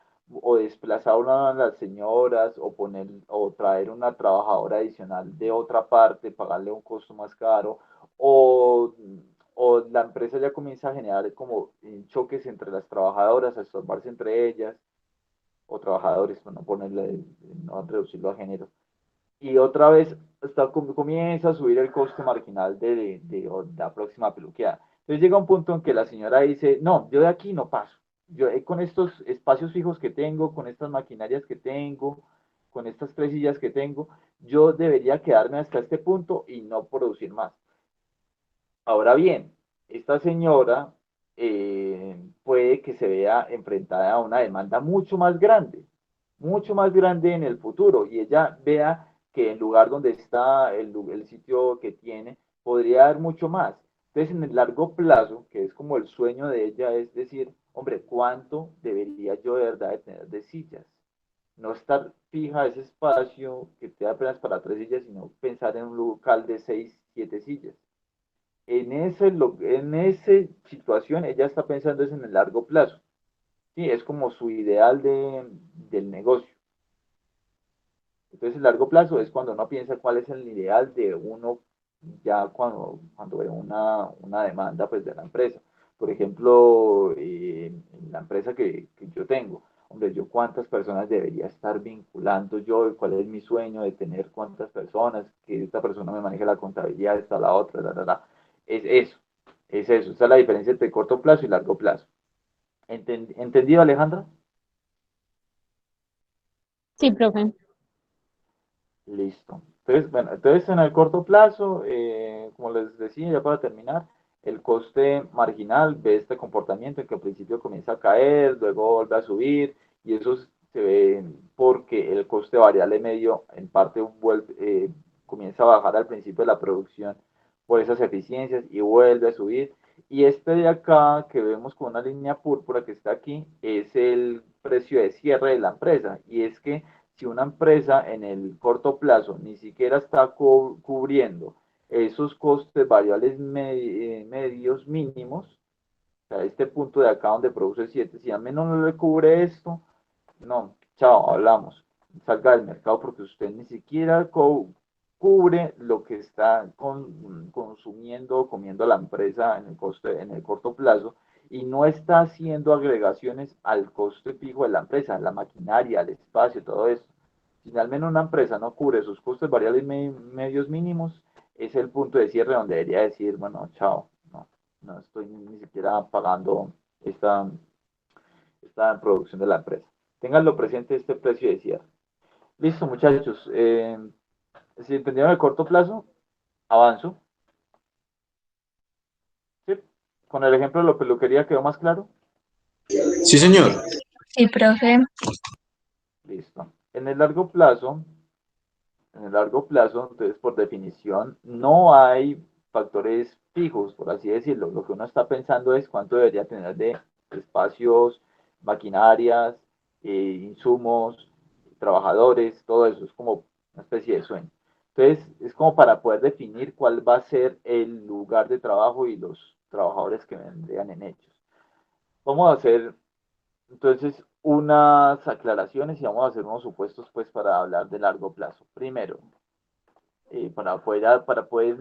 o desplazar a una de las señoras o poner o traer una trabajadora adicional de otra parte, pagarle un costo más caro o, o la empresa ya comienza a generar como choques entre las trabajadoras, a estorbarse entre ellas, o trabajadores, para no ponerle, no reducirlo a género. Y otra vez comienza a subir el coste marginal de la próxima peluqueada. Entonces llega un punto en que la señora dice, no, yo de aquí no paso. Yo con estos espacios fijos que tengo, con estas maquinarias que tengo, con estas 3 sillas que tengo, yo debería quedarme hasta este punto y no producir más. Ahora bien, esta señora puede que se vea enfrentada a una demanda mucho más grande en el futuro, y ella vea que el lugar donde está, el sitio que tiene, podría dar mucho más. Entonces, en el largo plazo, que es como el sueño de ella, es decir, hombre, ¿cuánto debería yo de verdad de tener de sillas? No estar fija ese espacio que te da apenas para 3 sillas, sino pensar en un local de 6, 7 sillas. En esa situación ella está pensando es en el largo plazo. Sí, es como su ideal del negocio. Entonces el largo plazo es cuando uno piensa cuál es el ideal de uno ya cuando ve una demanda pues de la empresa. Por ejemplo, en la empresa que yo tengo, hombre, yo cuántas personas debería estar vinculando yo, cuál es mi sueño de tener cuántas personas, que esta persona me maneje la contabilidad, esta la otra, Es eso, es eso. Esa es la diferencia entre corto plazo y largo plazo. ¿Entendido, Alejandra? Sí, profe. Listo. Entonces, bueno, entonces en el corto plazo, como les decía, ya para terminar, el coste marginal ve este comportamiento en que al principio comienza a caer, luego vuelve a subir, y eso se ve porque el coste variable medio en parte comienza a bajar al principio de la producción por esas eficiencias y vuelve a subir. Y este de acá que vemos con una línea púrpura que está aquí es el precio de cierre de la empresa, y es que si una empresa en el corto plazo ni siquiera está cubriendo esos costes variables medios mínimos, o sea, este punto de acá donde produce 7, si al menos no le cubre esto, no, chao, hablamos, salga del mercado porque usted ni siquiera cubre lo que está consumiendo o comiendo la empresa en el corto plazo, y no está haciendo agregaciones al coste fijo de la empresa, la maquinaria, el espacio, todo eso. Si al menos una empresa no cubre sus costos variables medios mínimos, es el punto de cierre donde debería decir, bueno, chao, no estoy ni siquiera pagando esta producción de la empresa. Ténganlo presente este precio de cierre. Listo, muchachos. Si entendieron el corto plazo, avanzo. ¿Sí? Con el ejemplo de la peluquería quedó más claro. Sí, señor. Sí, profe. Listo. En el largo plazo, entonces, por definición, no hay factores fijos, por así decirlo. Lo que uno está pensando es cuánto debería tener de espacios, maquinarias, insumos, trabajadores, todo eso. Es como una especie de sueño. Entonces, es como para poder definir cuál va a ser el lugar de trabajo y los trabajadores que vendrían en ellos. Vamos a hacer entonces unas aclaraciones y vamos a hacer unos supuestos pues para hablar de largo plazo. Primero, para poder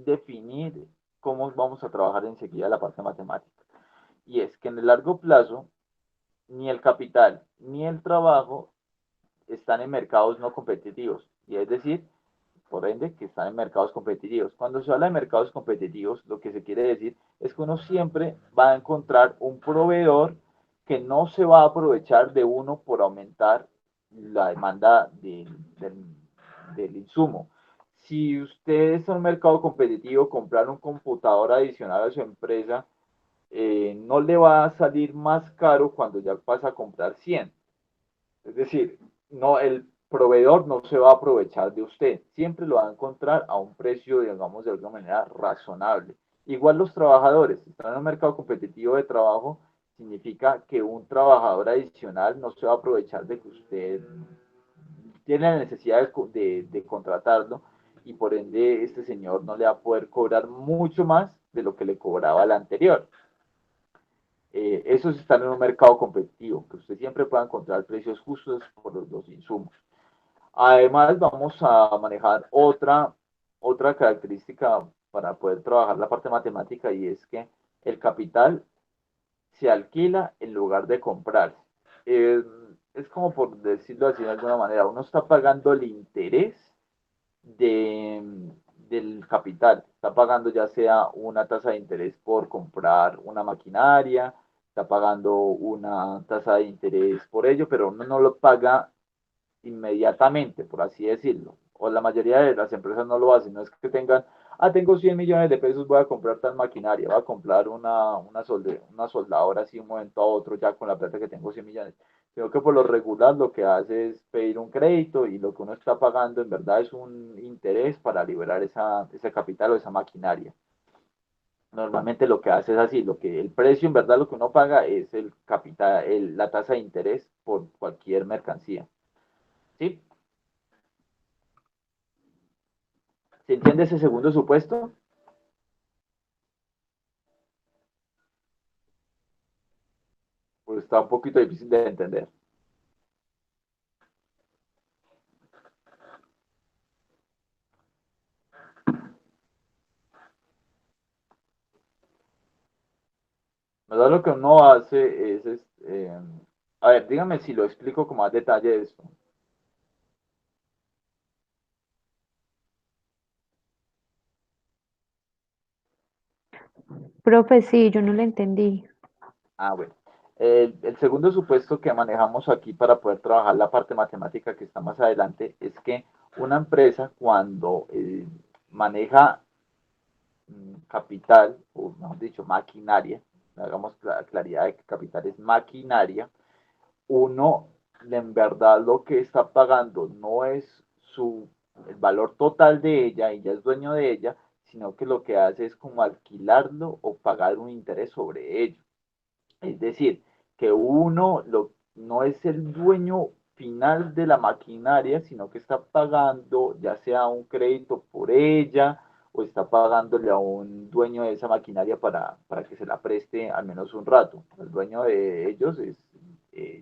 definir cómo vamos a trabajar enseguida la parte matemática. Y es que en el largo plazo, ni el capital ni el trabajo están en mercados no competitivos. Y es decir, por ende, que están en mercados competitivos. Cuando se habla de mercados competitivos, lo que se quiere decir es que uno siempre va a encontrar un proveedor que no se va a aprovechar de uno por aumentar la demanda del insumo. Si usted está en un mercado competitivo, comprar un computador adicional a su empresa no le va a salir más caro cuando ya pasa a comprar 100. Es decir, no, el proveedor no se va a aprovechar de usted, siempre lo va a encontrar a un precio, digamos, de alguna manera razonable. Igual los trabajadores, si están en un mercado competitivo de trabajo, significa que un trabajador adicional no se va a aprovechar de que usted tiene la necesidad de contratarlo y por ende este señor no le va a poder cobrar mucho más de lo que le cobraba el anterior. Eso es estar en un mercado competitivo, que usted siempre pueda encontrar precios justos por los insumos. Además, vamos a manejar otra característica para poder trabajar la parte matemática y es que el capital se alquila en lugar de comprar. Eh, es como por decirlo así de alguna manera, uno está pagando el interés de, del capital. Está pagando ya sea una tasa de interés por comprar una maquinaria, está pagando una tasa de interés por ello, pero uno no lo paga inmediatamente, por así decirlo. O la mayoría de las empresas no lo hacen, no es que tengan, tengo 100 millones de pesos, voy a comprar tal maquinaria, voy a comprar una soldadora así un momento a otro ya con la plata que tengo 100 millones. Sino que por lo regular lo que hace es pedir un crédito y lo que uno está pagando en verdad es un interés para liberar ese capital o esa maquinaria. Normalmente lo que hace es así, el precio en verdad lo que uno paga es el capital, la tasa de interés por cualquier mercancía. ¿Sí? ¿Se entiende ese segundo supuesto? Pues está un poquito difícil de entender. ¿Verdad? Lo que uno hace es, a ver, dígame si lo explico con más detalle esto. Profe, sí, yo no lo entendí. Bueno. El segundo supuesto que manejamos aquí para poder trabajar la parte matemática que está más adelante es que una empresa cuando maneja capital, o mejor dicho, maquinaria, hagamos claridad de que capital es maquinaria, uno en verdad lo que está pagando no es el valor total de ella, y ya es dueño de ella, sino que lo que hace es como alquilarlo o pagar un interés sobre ello. Es decir, que no es el dueño final de la maquinaria, sino que está pagando ya sea un crédito por ella o está pagándole a un dueño de esa maquinaria para que se la preste al menos un rato. El dueño de ellos es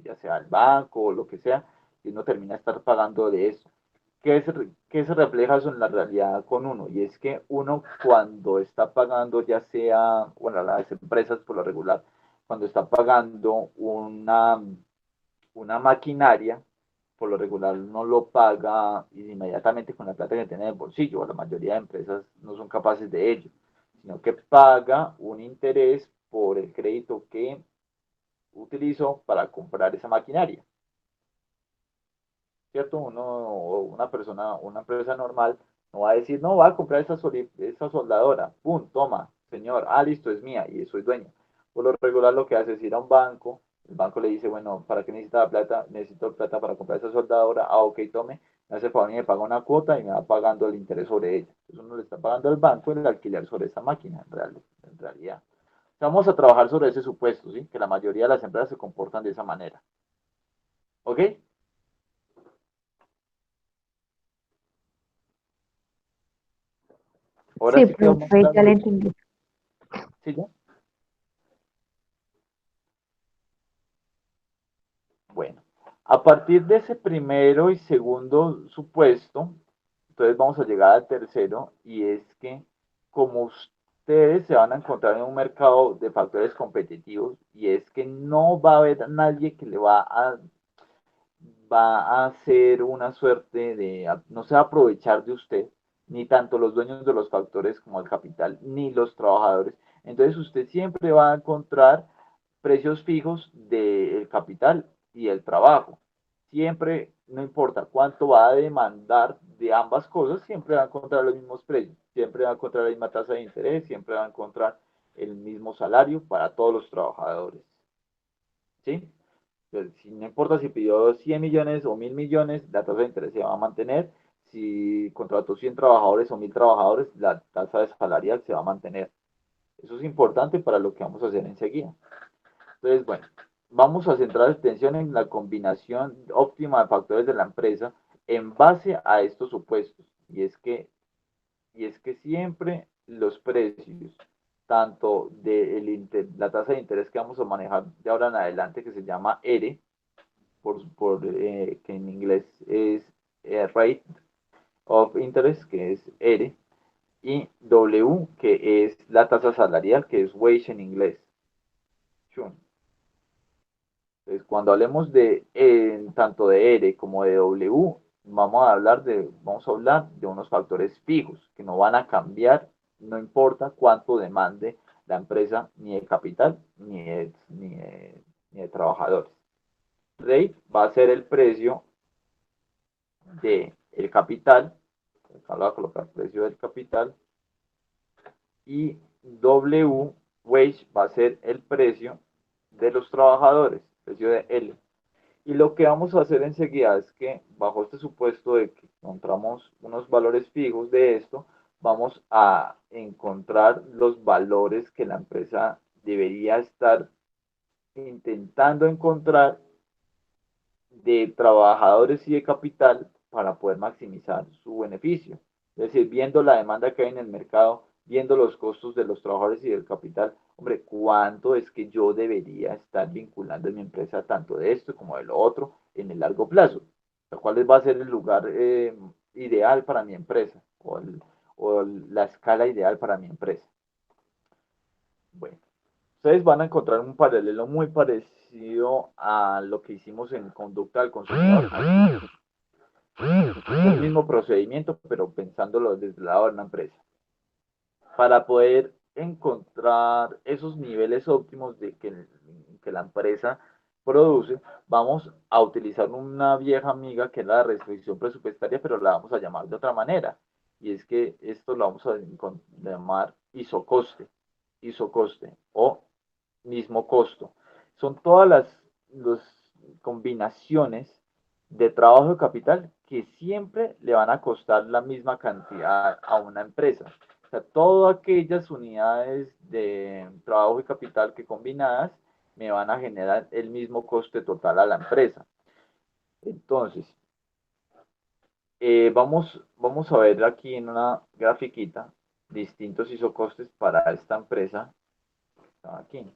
ya sea el banco o lo que sea, y uno termina estar pagando de eso. ¿Qué se refleja eso en la realidad con uno? Y es que uno cuando está pagando, ya sea, bueno, las empresas por lo regular, cuando está pagando una maquinaria, por lo regular no lo paga inmediatamente con la plata que tiene en el bolsillo. La mayoría de empresas no son capaces de ello, sino que paga un interés por el crédito que utilizó para comprar esa maquinaria. ¿Cierto? Una persona, una empresa normal, no va a decir, no, va a comprar esa soldadora, pum, toma, señor, listo, es mía y soy dueño. Por lo regular lo que hace es ir a un banco, el banco le dice, bueno, ¿para qué necesita la plata? Necesito plata para comprar esa soldadora, ok, tome, me hace favor y me paga una cuota y me va pagando el interés sobre ella. Entonces uno le está pagando al banco el alquiler sobre esa máquina, en realidad. Vamos a trabajar sobre ese supuesto, ¿sí? Que la mayoría de las empresas se comportan de esa manera. ¿Ok? Ahora Sí, sí quedó más profe, ya claro. le entendí. ¿Sí, ya? Bueno, a partir de ese primero y segundo supuesto, entonces vamos a llegar al tercero, y es que como ustedes se van a encontrar en un mercado de factores competitivos, y es que no va a haber nadie que le va a hacer una suerte de, no se va a aprovechar de usted, ni tanto los dueños de los factores como el capital, ni los trabajadores. Entonces usted siempre va a encontrar precios fijos del capital y el trabajo. Siempre, no importa cuánto va a demandar de ambas cosas, siempre va a encontrar los mismos precios, siempre va a encontrar la misma tasa de interés, siempre va a encontrar el mismo salario para todos los trabajadores. ¿Sí? Si no importa si pidió 100 millones o 1000 millones, la tasa de interés se va a mantener. Si contrató 100 trabajadores o 1000 trabajadores, la tasa de salarial se va a mantener. Eso es importante para lo que vamos a hacer enseguida. Entonces, bueno, vamos a centrar atención en la combinación óptima de factores de la empresa en base a estos supuestos. Y es que siempre los precios, tanto de la tasa de interés que vamos a manejar de ahora en adelante, que se llama R, que en inglés es Rate of Interest, que es R, y W, que es la tasa salarial, que es wage en inglés. Entonces, cuando hablemos de tanto de R como de W, vamos a hablar de unos factores fijos que no van a cambiar, no importa cuánto demande la empresa, ni de capital, ni de trabajadores. Rate va a ser el precio del capital, acá lo voy a colocar precio del capital, y W, wage, va a ser el precio de los trabajadores, precio de L. Y lo que vamos a hacer enseguida es que, bajo este supuesto de que encontramos unos valores fijos de esto, vamos a encontrar los valores que la empresa debería estar intentando encontrar de trabajadores y de capital para poder maximizar su beneficio. Es decir, viendo la demanda que hay en el mercado, viendo los costos de los trabajadores y del capital, hombre, ¿cuánto es que yo debería estar vinculando en mi empresa tanto de esto como de lo otro en el largo plazo? ¿Cuál va a ser el lugar ideal para mi empresa o la escala ideal para mi empresa? Bueno, ustedes van a encontrar un paralelo muy parecido a lo que hicimos en conducta del consumidor. El mismo procedimiento, pero pensándolo desde el lado de una empresa. Para poder encontrar esos niveles óptimos de que la empresa produce, vamos a utilizar una vieja amiga que es la restricción presupuestaria, pero la vamos a llamar de otra manera. Y es que esto lo vamos a llamar isocoste, isocoste o mismo costo. Son todas las combinaciones de trabajo de capital que siempre le van a costar la misma cantidad a una empresa. O sea, todas aquellas unidades de trabajo y capital que combinadas me van a generar el mismo coste total a la empresa. Entonces, vamos a ver aquí en una grafiquita distintos isocostes para esta empresa. Aquí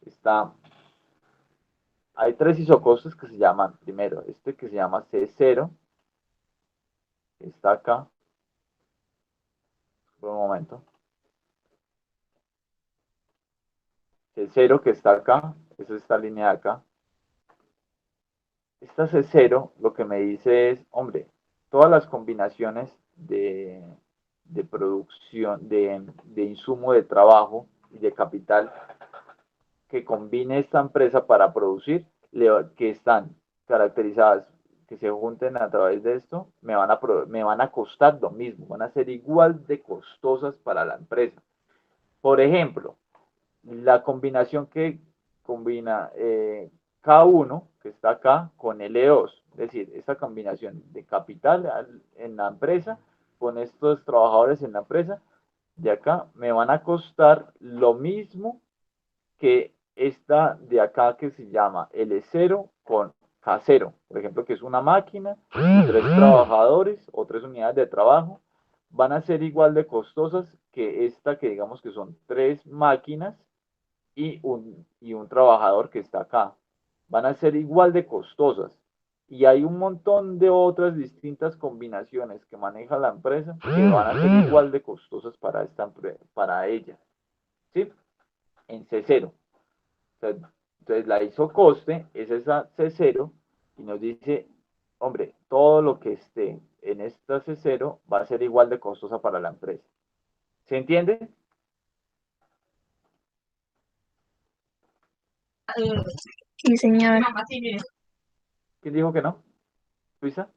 está. Hay tres isocostes que se llaman, primero, este que se llama C0, que está acá, por un momento. C0 que está acá, esa es esta línea de acá. Esta C0 lo que me dice es, hombre, todas las combinaciones de producción, de insumo de trabajo y de capital que combine esta empresa para producir, que están caracterizadas, que se junten a través de esto, me van a costar lo mismo, van a ser igual de costosas para la empresa. Por ejemplo, la combinación que combina K1, que está acá, con L2, es decir, esta combinación de capital en la empresa, con estos trabajadores en la empresa, de acá, me van a costar lo mismo que esta de acá que se llama L0 con K0, por ejemplo, que es una máquina, y 3 trabajadores o 3 unidades de trabajo, van a ser igual de costosas que esta que digamos que son 3 máquinas y un trabajador que está acá. Van a ser igual de costosas. Y hay un montón de otras distintas combinaciones que maneja la empresa que van a ser igual de costosas para ella. ¿Sí? En C0. Entonces la isocoste es esa C0 y nos dice, hombre, todo lo que esté en esta C0 va a ser igual de costosa para la empresa. ¿Se entiende? Sí, señor. ¿Quién dijo que no? ¿Luisa?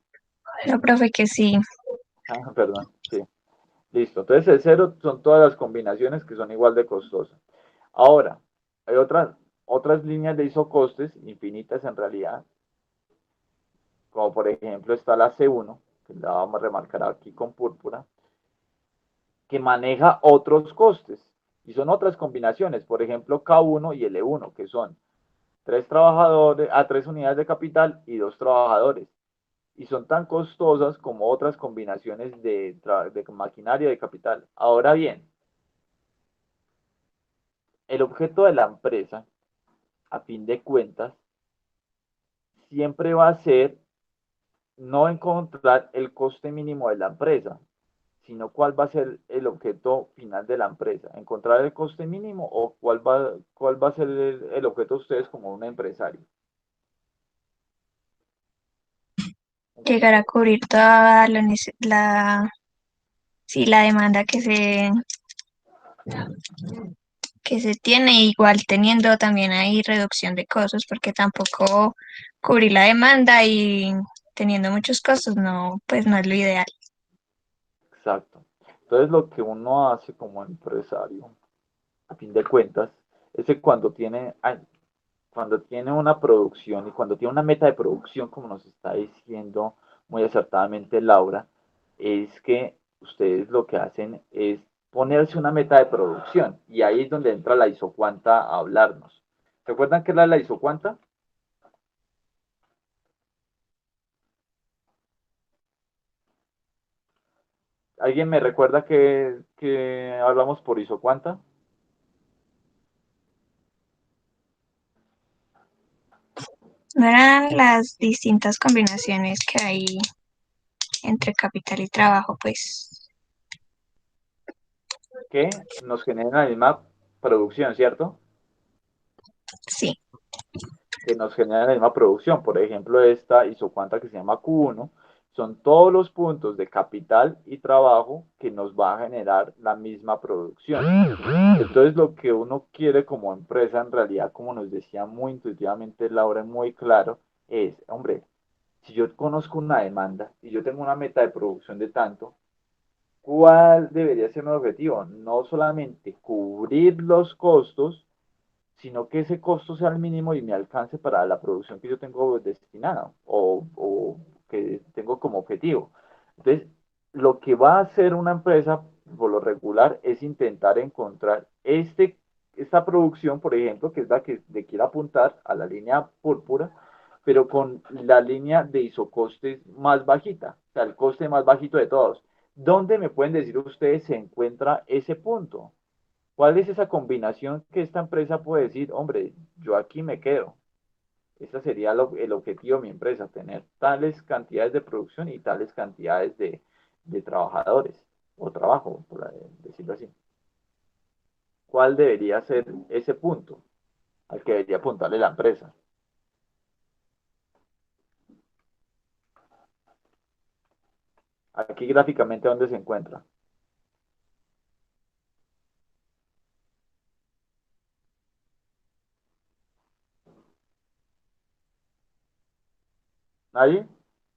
No, profe, que sí. Ah, perdón, sí. Listo. Entonces el cero son todas las combinaciones que son igual de costosas. Ahora, hay otras líneas de isocostes, infinitas en realidad, como por ejemplo está la C1, que la vamos a remarcar aquí con púrpura, que maneja otros costes. Y son otras combinaciones, por ejemplo K1 y L1, que son 3 trabajadores, 3 unidades de capital y 2 trabajadores. Y son tan costosas como otras combinaciones de maquinaria de capital. Ahora bien, el objeto de la empresa, a fin de cuentas, siempre va a ser no encontrar el coste mínimo de la empresa, sino cuál va a ser el objeto final de la empresa. Encontrar el coste mínimo o cuál va a ser el objeto de ustedes como un empresario. Llegar a cubrir toda sí, la demanda que se tiene, igual teniendo también ahí reducción de costos, porque tampoco cubrir la demanda y teniendo muchos costos, no, pues no es lo ideal. Exacto. Entonces lo que uno hace como empresario, a fin de cuentas, es que cuando tiene una producción y cuando tiene una meta de producción, como nos está diciendo muy acertadamente Laura, es que ustedes lo que hacen es ponerse una meta de producción y ahí es donde entra la isocuanta a hablarnos. ¿Recuerdan qué es la isocuanta? ¿Alguien me recuerda que hablamos por isocuanta? No eran las distintas combinaciones que hay entre capital y trabajo, pues Que nos generan la misma producción, ¿cierto? sí. Que nos generan la misma producción. Por ejemplo, esta isocuanta que se llama Q1, son todos los puntos de capital y trabajo que nos va a generar la misma producción. Entonces, lo que uno quiere como empresa, en realidad, como nos decía muy intuitivamente Laura, muy claro, es, hombre, si yo conozco una demanda y yo tengo una meta de producción de tanto, ¿cuál debería ser mi objetivo? No solamente cubrir los costos, sino que ese costo sea el mínimo y me alcance para la producción que yo tengo destinada o que tengo como objetivo. Entonces, lo que va a hacer una empresa por lo regular es intentar encontrar esta producción, por ejemplo, que es la que le quiere apuntar a la línea púrpura, pero con la línea de isocostes más bajita, o sea, el coste más bajito de todos. ¿Dónde me pueden decir ustedes se encuentra ese punto? ¿Cuál es esa combinación que esta empresa puede decir, hombre, yo aquí me quedo? Ese sería el objetivo de mi empresa, tener tales cantidades de producción y tales cantidades de trabajadores o trabajo, por decirlo así. ¿Cuál debería ser ese punto? al que debería apuntarle la empresa. Aquí gráficamente, ¿dónde se encuentra? ¿Nadie?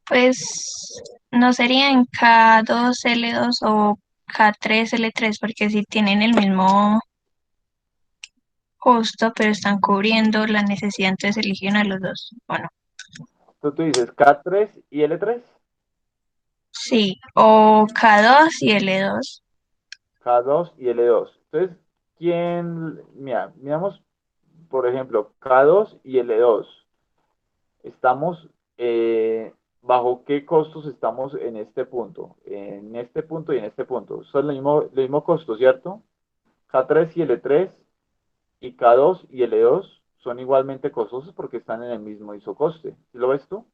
Pues no serían K2L2 o K3L3 porque sí tienen el mismo costo, pero están cubriendo la necesidad, entonces eligen a los dos. Bueno, Tú dices K3 y L3. sí, o K2 y L2. K2 y L2. Entonces, mira, miramos, por ejemplo, K2 y L2. Estamos, ¿bajo qué costos estamos en este punto? En este punto y en este punto. Son el mismo costo, ¿cierto? K3 y L3 y K2 y L2 son igualmente costosos porque están en el mismo isocoste. ¿Sí lo ves tú?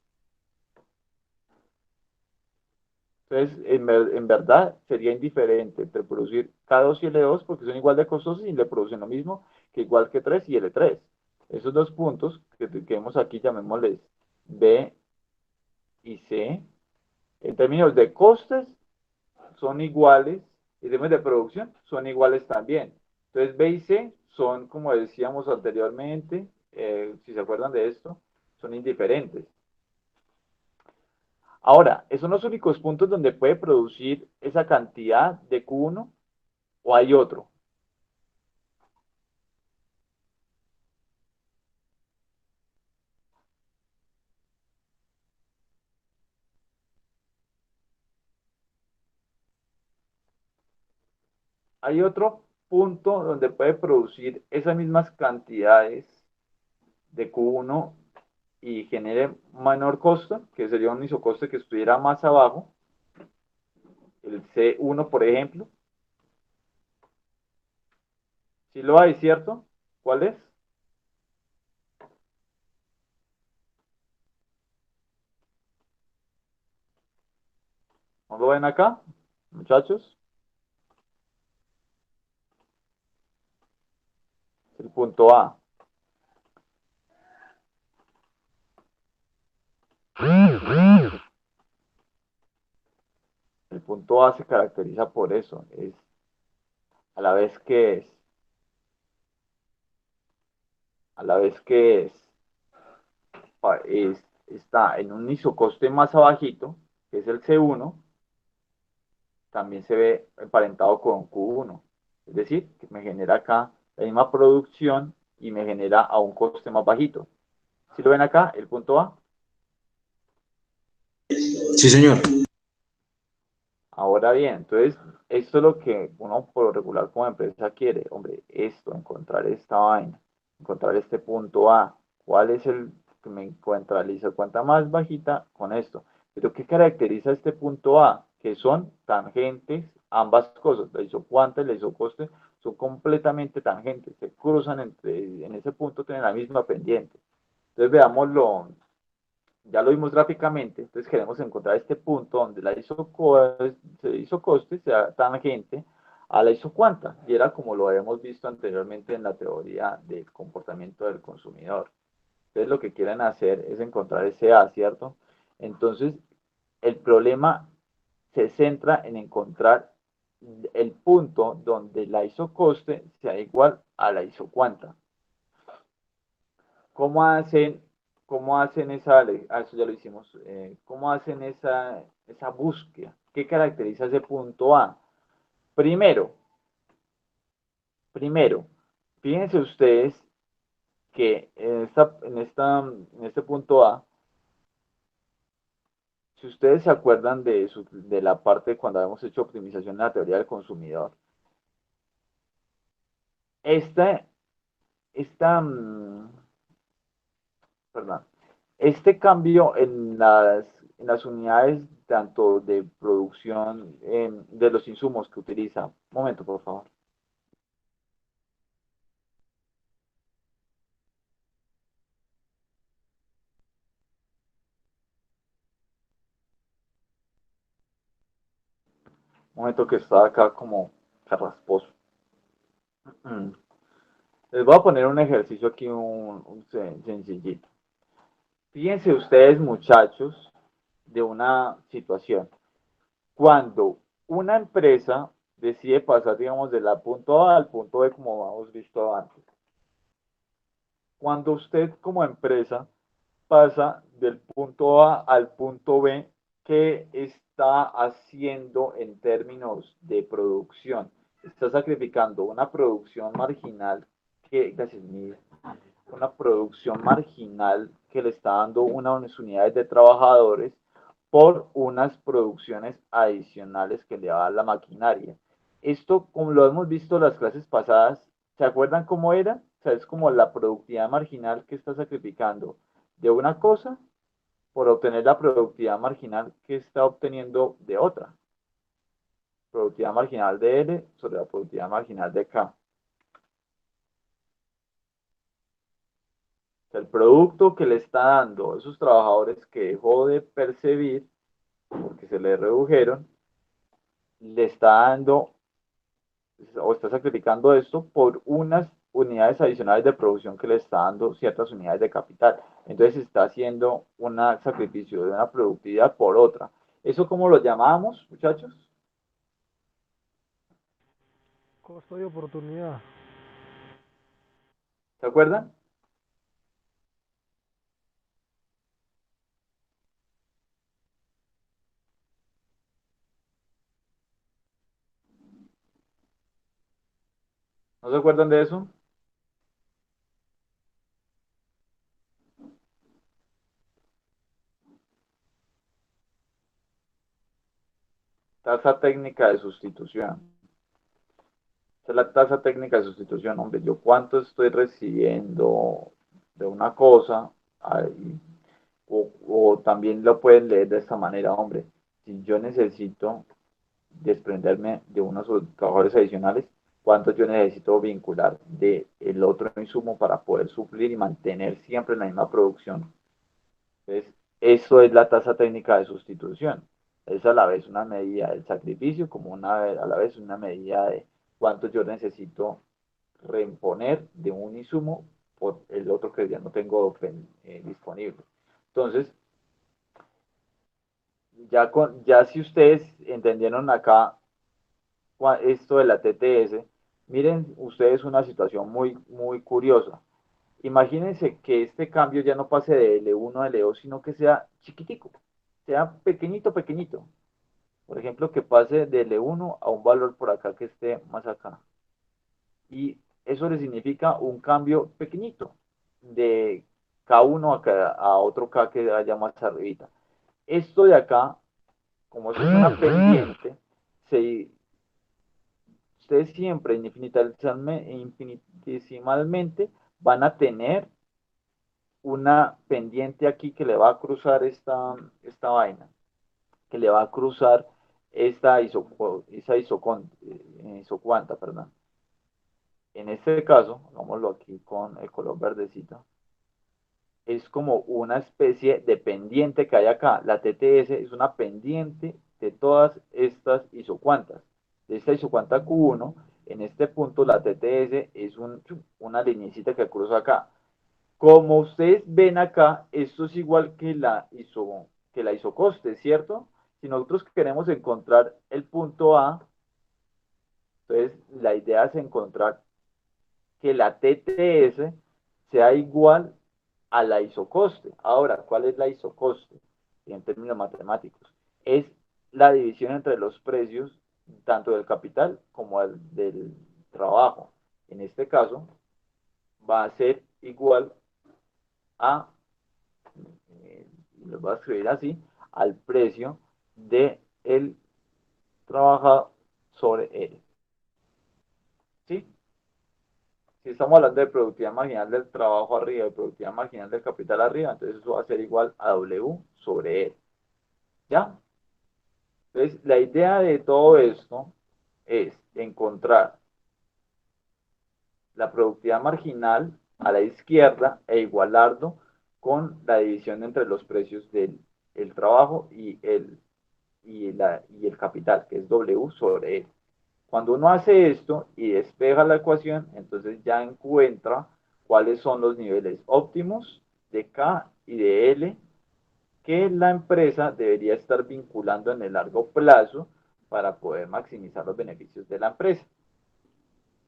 Entonces, en verdad, sería indiferente entre producir K2 y L2 porque son igual de costosos y le producen lo mismo que igual que 3 y L3. Esos dos puntos que vemos aquí, llamémosles B y C, en términos de costes, son iguales, y en términos de producción, son iguales también. Entonces, B y C son, como decíamos anteriormente, si se acuerdan de esto, son indiferentes. Ahora, ¿esos son los únicos puntos donde puede producir esa cantidad de Q1 o hay otro? Hay otro punto donde puede producir esas mismas cantidades de Q1 y genere menor costo, que sería un isocoste que estuviera más abajo, el C1, por ejemplo. Si lo hay, ¿cierto? ¿Cuál es? ¿No lo ven acá, muchachos? El punto A. El punto A se caracteriza por eso. Es a la vez que es, a la vez que está en un isocoste más abajito, que es el C1, también se ve emparentado con Q1. Es decir, que me genera acá la misma producción y me genera a un coste más bajito. ¿Sí lo ven acá, el punto A? Sí, señor. Ahora bien, entonces, esto es lo que uno por lo regular como empresa quiere. Hombre, esto, encontrar esta vaina, encontrar este punto A. ¿Cuál es el que me encuentra la isocuanta más bajita con esto? Pero ¿qué caracteriza este punto A? Que son tangentes ambas cosas, la isocuanta y la isocoste son completamente tangentes, se cruzan en ese punto, tienen la misma pendiente. Entonces veámoslo, ya lo vimos gráficamente, entonces queremos encontrar este punto donde la isocoste sea tangente a la isocuanta, y era como lo habíamos visto anteriormente en la teoría del comportamiento del consumidor. Entonces lo que quieren hacer es encontrar ese A, ¿cierto? Entonces el problema se centra en encontrar el punto donde la isocoste sea igual a la isocuanta. ¿Cómo hacen, cómo hacen eso ya lo hicimos, cómo hacen esa búsqueda? ¿Qué caracteriza ese punto A? Primero, primero, fíjense ustedes que en este punto A, si ustedes se acuerdan de la parte cuando habíamos hecho optimización en la teoría del consumidor, esta, esta, perdón, este cambio en las unidades tanto de producción de los insumos que utiliza. Un momento, por favor. Un momento que está acá como carrasposo. Les voy a poner un ejercicio aquí, sencillito. Fíjense ustedes, muchachos, de una situación. Cuando una empresa decide pasar, digamos, del punto A al punto B, como hemos visto antes. Cuando usted como empresa pasa del punto A al punto B, ¿qué está haciendo en términos de producción? Está sacrificando una producción marginal que, gracias, una producción marginal que le está dando unas unidades de trabajadores por unas producciones adicionales que le da la maquinaria. Esto, como lo hemos visto en las clases pasadas, ¿se acuerdan cómo era? O sea, es como la productividad marginal que está sacrificando de una cosa por obtener la productividad marginal que está obteniendo de otra. Productividad marginal de L sobre la productividad marginal de K. O sea, el producto que le está dando a esos trabajadores que dejó de percibir porque se le redujeron, le está dando o está sacrificando esto por unas unidades adicionales de producción que le está dando ciertas unidades de capital. Entonces está haciendo un sacrificio de una productividad por otra. ¿Eso cómo lo llamamos, muchachos? Costo de oportunidad. ¿Se acuerdan? ¿No se acuerdan de eso? Tasa técnica de sustitución. Esa es la tasa técnica de sustitución, hombre. Yo cuánto estoy recibiendo de una cosa, o también lo pueden leer de esta manera, hombre. Si yo necesito desprenderme de unos trabajadores adicionales, cuánto yo necesito vincular del otro insumo para poder suplir y mantener siempre la misma producción. Entonces, eso es la tasa técnica de sustitución. Es a la vez una medida del sacrificio, como a la vez una medida de cuánto yo necesito reimponer de un insumo por el otro que ya no tengo disponible. Entonces, ya si ustedes entendieron acá esto de la TTS, miren ustedes una situación muy, muy curiosa. Imagínense que este cambio ya no pase de L1 a L2, sino que sea chiquitico, sea pequeñito, pequeñito. Por ejemplo, que pase de L1 a un valor por acá que esté más acá. Y eso le significa un cambio pequeñito de K1 a otro K que vaya más arribita. Esto de acá, como es una pendiente, ustedes siempre infinitesimalmente van a tener una pendiente aquí que le va a cruzar esta vaina, que le va a cruzar esa isocuanta, perdón. En este caso, hagámoslo aquí con el color verdecito, es como una especie de pendiente que hay acá. La TTS es una pendiente de todas estas isocuantas. De esta isocuanta Q1, en este punto la TTS es una lineecita que cruza acá. Como ustedes ven acá, esto es igual que la isocoste, ¿cierto? Si nosotros queremos encontrar el punto A, entonces la idea es encontrar que la TTS sea igual a la isocoste. Ahora, ¿cuál es la isocoste? En términos matemáticos, es la división entre los precios tanto del capital como del trabajo. En este caso, va a ser igual a, lo voy a escribir así, al precio de el trabajado sobre él. ¿Sí? Si estamos hablando de productividad marginal del trabajo arriba y productividad marginal del capital arriba, entonces eso va a ser igual a W sobre E. ¿Ya? Entonces, la idea de todo esto es encontrar la productividad marginal a la izquierda e igualarlo con la división entre los precios del trabajo y el capital, que es W sobre E. Cuando uno hace esto y despeja la ecuación, entonces ya encuentra cuáles son los niveles óptimos de K y de L que la empresa debería estar vinculando en el largo plazo para poder maximizar los beneficios de la empresa.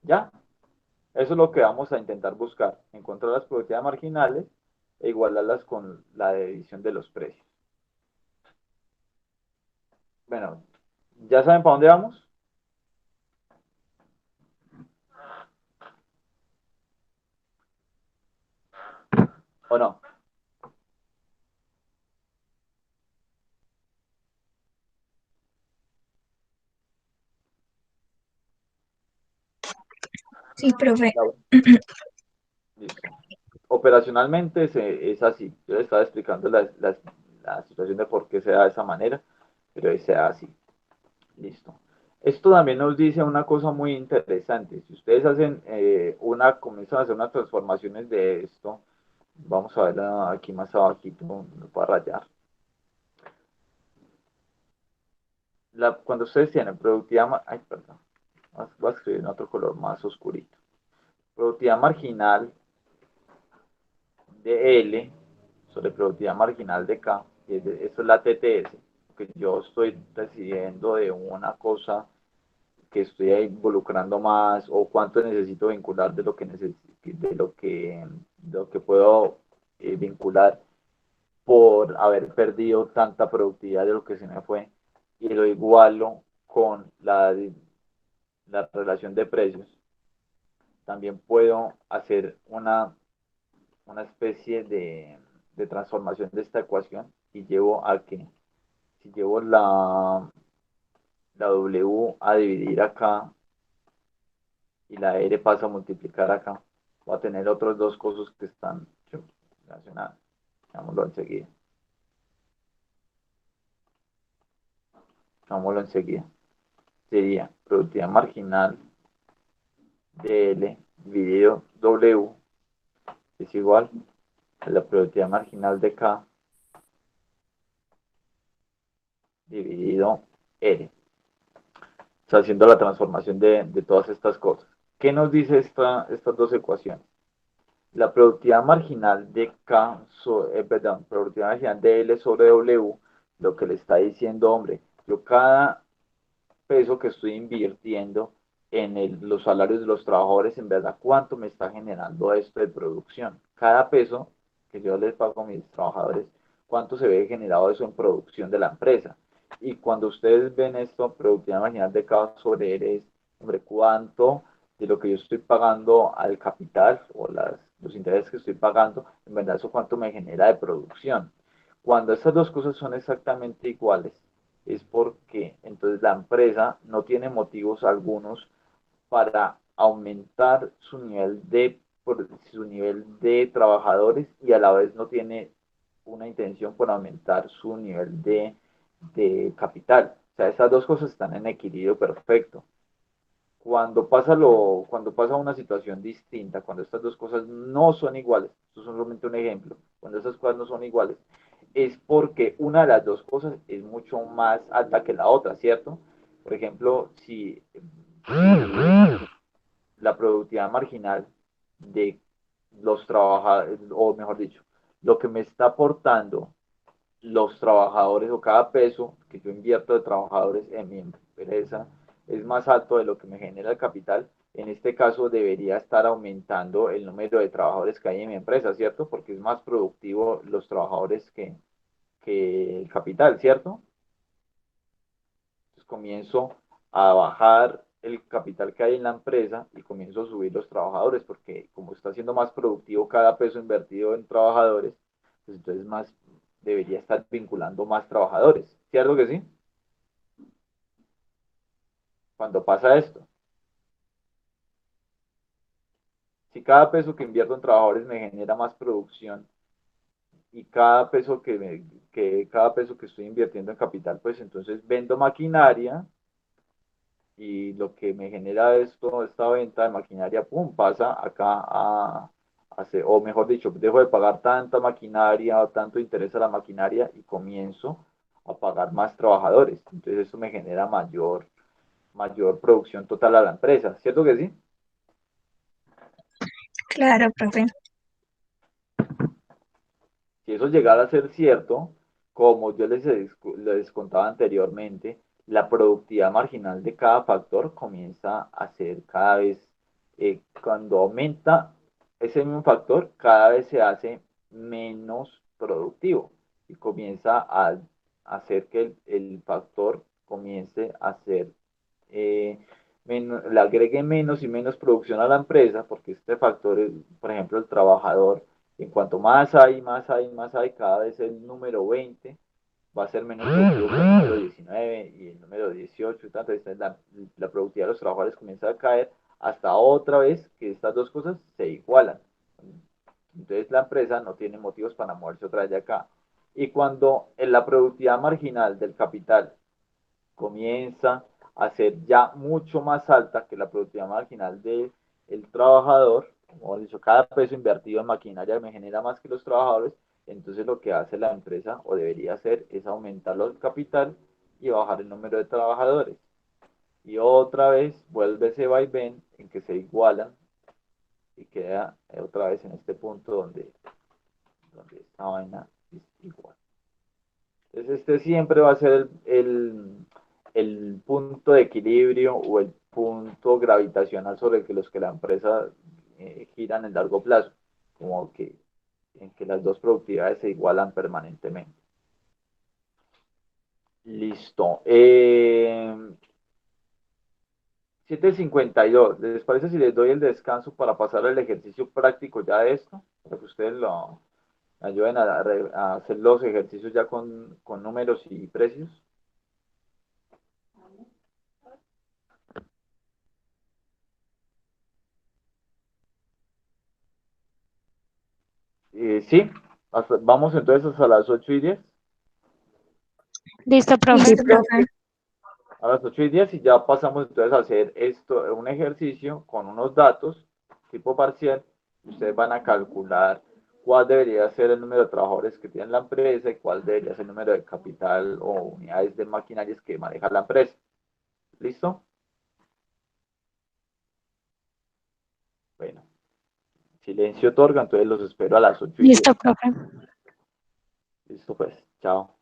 ¿Ya? Eso es lo que vamos a intentar buscar, encontrar las productividades marginales e igualarlas con la división de los precios. Bueno, ¿ya saben para dónde vamos? ¿O no? Sí, profe. Listo. Operacionalmente es así. Yo les estaba explicando la situación de por qué se da de esa manera, pero se da así. Listo. Esto también nos dice una cosa muy interesante. Si ustedes hacen comienzan a hacer unas transformaciones de esto, vamos a ver aquí más abajito, no para rayar. Cuando ustedes tienen productividad, ay, perdón, voy a escribir en otro color más oscurito. Productividad marginal de L sobre productividad marginal de K, esto es la TTS, que yo estoy decidiendo de una cosa que estoy involucrando más o cuánto necesito vincular de lo que puedo vincular por haber perdido tanta productividad de lo que se me fue y lo igualo con la relación de precios. También puedo hacer una especie de transformación de esta ecuación y llevo a que si llevo la W a dividir acá y la R pasa a multiplicar acá, voy a tener otros dos cosas que están relacionadas. Veámoslo enseguida. Veámoslo enseguida. Sería productividad marginal de L dividido W es igual a la productividad marginal de K dividido L. Está haciendo la transformación de todas estas cosas. ¿Qué nos dice estas dos ecuaciones? La productividad marginal de productividad marginal de L sobre W, lo que le está diciendo, hombre, yo cada peso que estoy invirtiendo en los salarios de los trabajadores, en verdad, ¿cuánto me está generando esto de producción? Cada peso que yo les pago a mis trabajadores, ¿cuánto se ve generado eso en producción de la empresa? Y cuando ustedes ven esto, productividad marginal de cada sobre L es, hombre, ¿cuánto de lo que yo estoy pagando al capital o los intereses que estoy pagando, en verdad eso cuánto me genera de producción? Cuando estas dos cosas son exactamente iguales, es porque entonces la empresa no tiene motivos algunos para aumentar su nivel de trabajadores y a la vez no tiene una intención por aumentar su nivel de capital. O sea, esas dos cosas están en equilibrio perfecto. Cuando pasa una situación distinta, cuando estas dos cosas no son iguales, esto es solamente un ejemplo, cuando estas cosas no son iguales, es porque una de las dos cosas es mucho más alta que la otra, ¿cierto? Por ejemplo, si la productividad marginal de los trabajadores, o mejor dicho, lo que me está aportando los trabajadores o cada peso que yo invierto de trabajadores en mi empresa es más alto de lo que me genera el capital, en este caso debería estar aumentando el número de trabajadores que hay en mi empresa, ¿cierto? Porque es más productivo los trabajadores que el capital, ¿cierto? Entonces comienzo a bajar el capital que hay en la empresa y comienzo a subir los trabajadores, porque como está siendo más productivo cada peso invertido en trabajadores, pues entonces debería estar vinculando más trabajadores, ¿cierto que sí? Cuando pasa esto, si cada peso que invierto en trabajadores me genera más producción y cada peso que estoy invirtiendo en capital, pues entonces vendo maquinaria y lo que me genera esta venta de maquinaria, pum, pasa acá o mejor dicho, dejo de pagar tanta maquinaria o tanto interés a la maquinaria y comienzo a pagar más trabajadores. Entonces eso me genera mayor mayor producción total a la empresa, ¿cierto que sí? Claro, profe. Si eso llegara a ser cierto, como yo les contaba anteriormente, la productividad marginal de cada factor comienza a ser cada vez, cuando aumenta ese mismo factor, cada vez se hace menos productivo y comienza a hacer que el factor comience a ser, le agregue menos y menos producción a la empresa, porque este factor, por ejemplo, el trabajador, en cuanto más hay, más hay, más hay, cada vez el número 20 va a ser menos productivo que el número 19 y el número 18 y tanto. Entonces la productividad de los trabajadores comienza a caer hasta otra vez que estas dos cosas se igualan. Entonces la empresa no tiene motivos para moverse otra vez de acá. Y cuando en la productividad marginal del capital comienza a ser ya mucho más alta que la productividad marginal del trabajador, como he dicho, cada peso invertido en maquinaria me genera más que los trabajadores, entonces lo que hace la empresa o debería hacer es aumentar el capital y bajar el número de trabajadores. Y otra vez vuelve ese vaivén en que se igualan y queda otra vez en este punto donde esta vaina es igual. Entonces este siempre va a ser el punto de equilibrio o el punto gravitacional sobre el que los que la empresa giran en largo plazo, como que en que las dos productividades se igualan permanentemente. Listo. 7:52. ¿Les parece si les doy el descanso para pasar el ejercicio práctico ya de esto? Para que ustedes lo ayuden a hacer los ejercicios ya con números y precios. Sí, vamos entonces hasta las 8:10. Listo, profe. Listo, profe. A las 8:10 y ya pasamos entonces a hacer esto, un ejercicio con unos datos tipo parcial. Ustedes van a calcular cuál debería ser el número de trabajadores que tiene la empresa y cuál debería ser el número de capital o unidades de maquinarias que maneja la empresa. ¿Listo? Bueno, silencio otorga, entonces los espero a las 8:10. Listo, profe. Listo, pues, chao.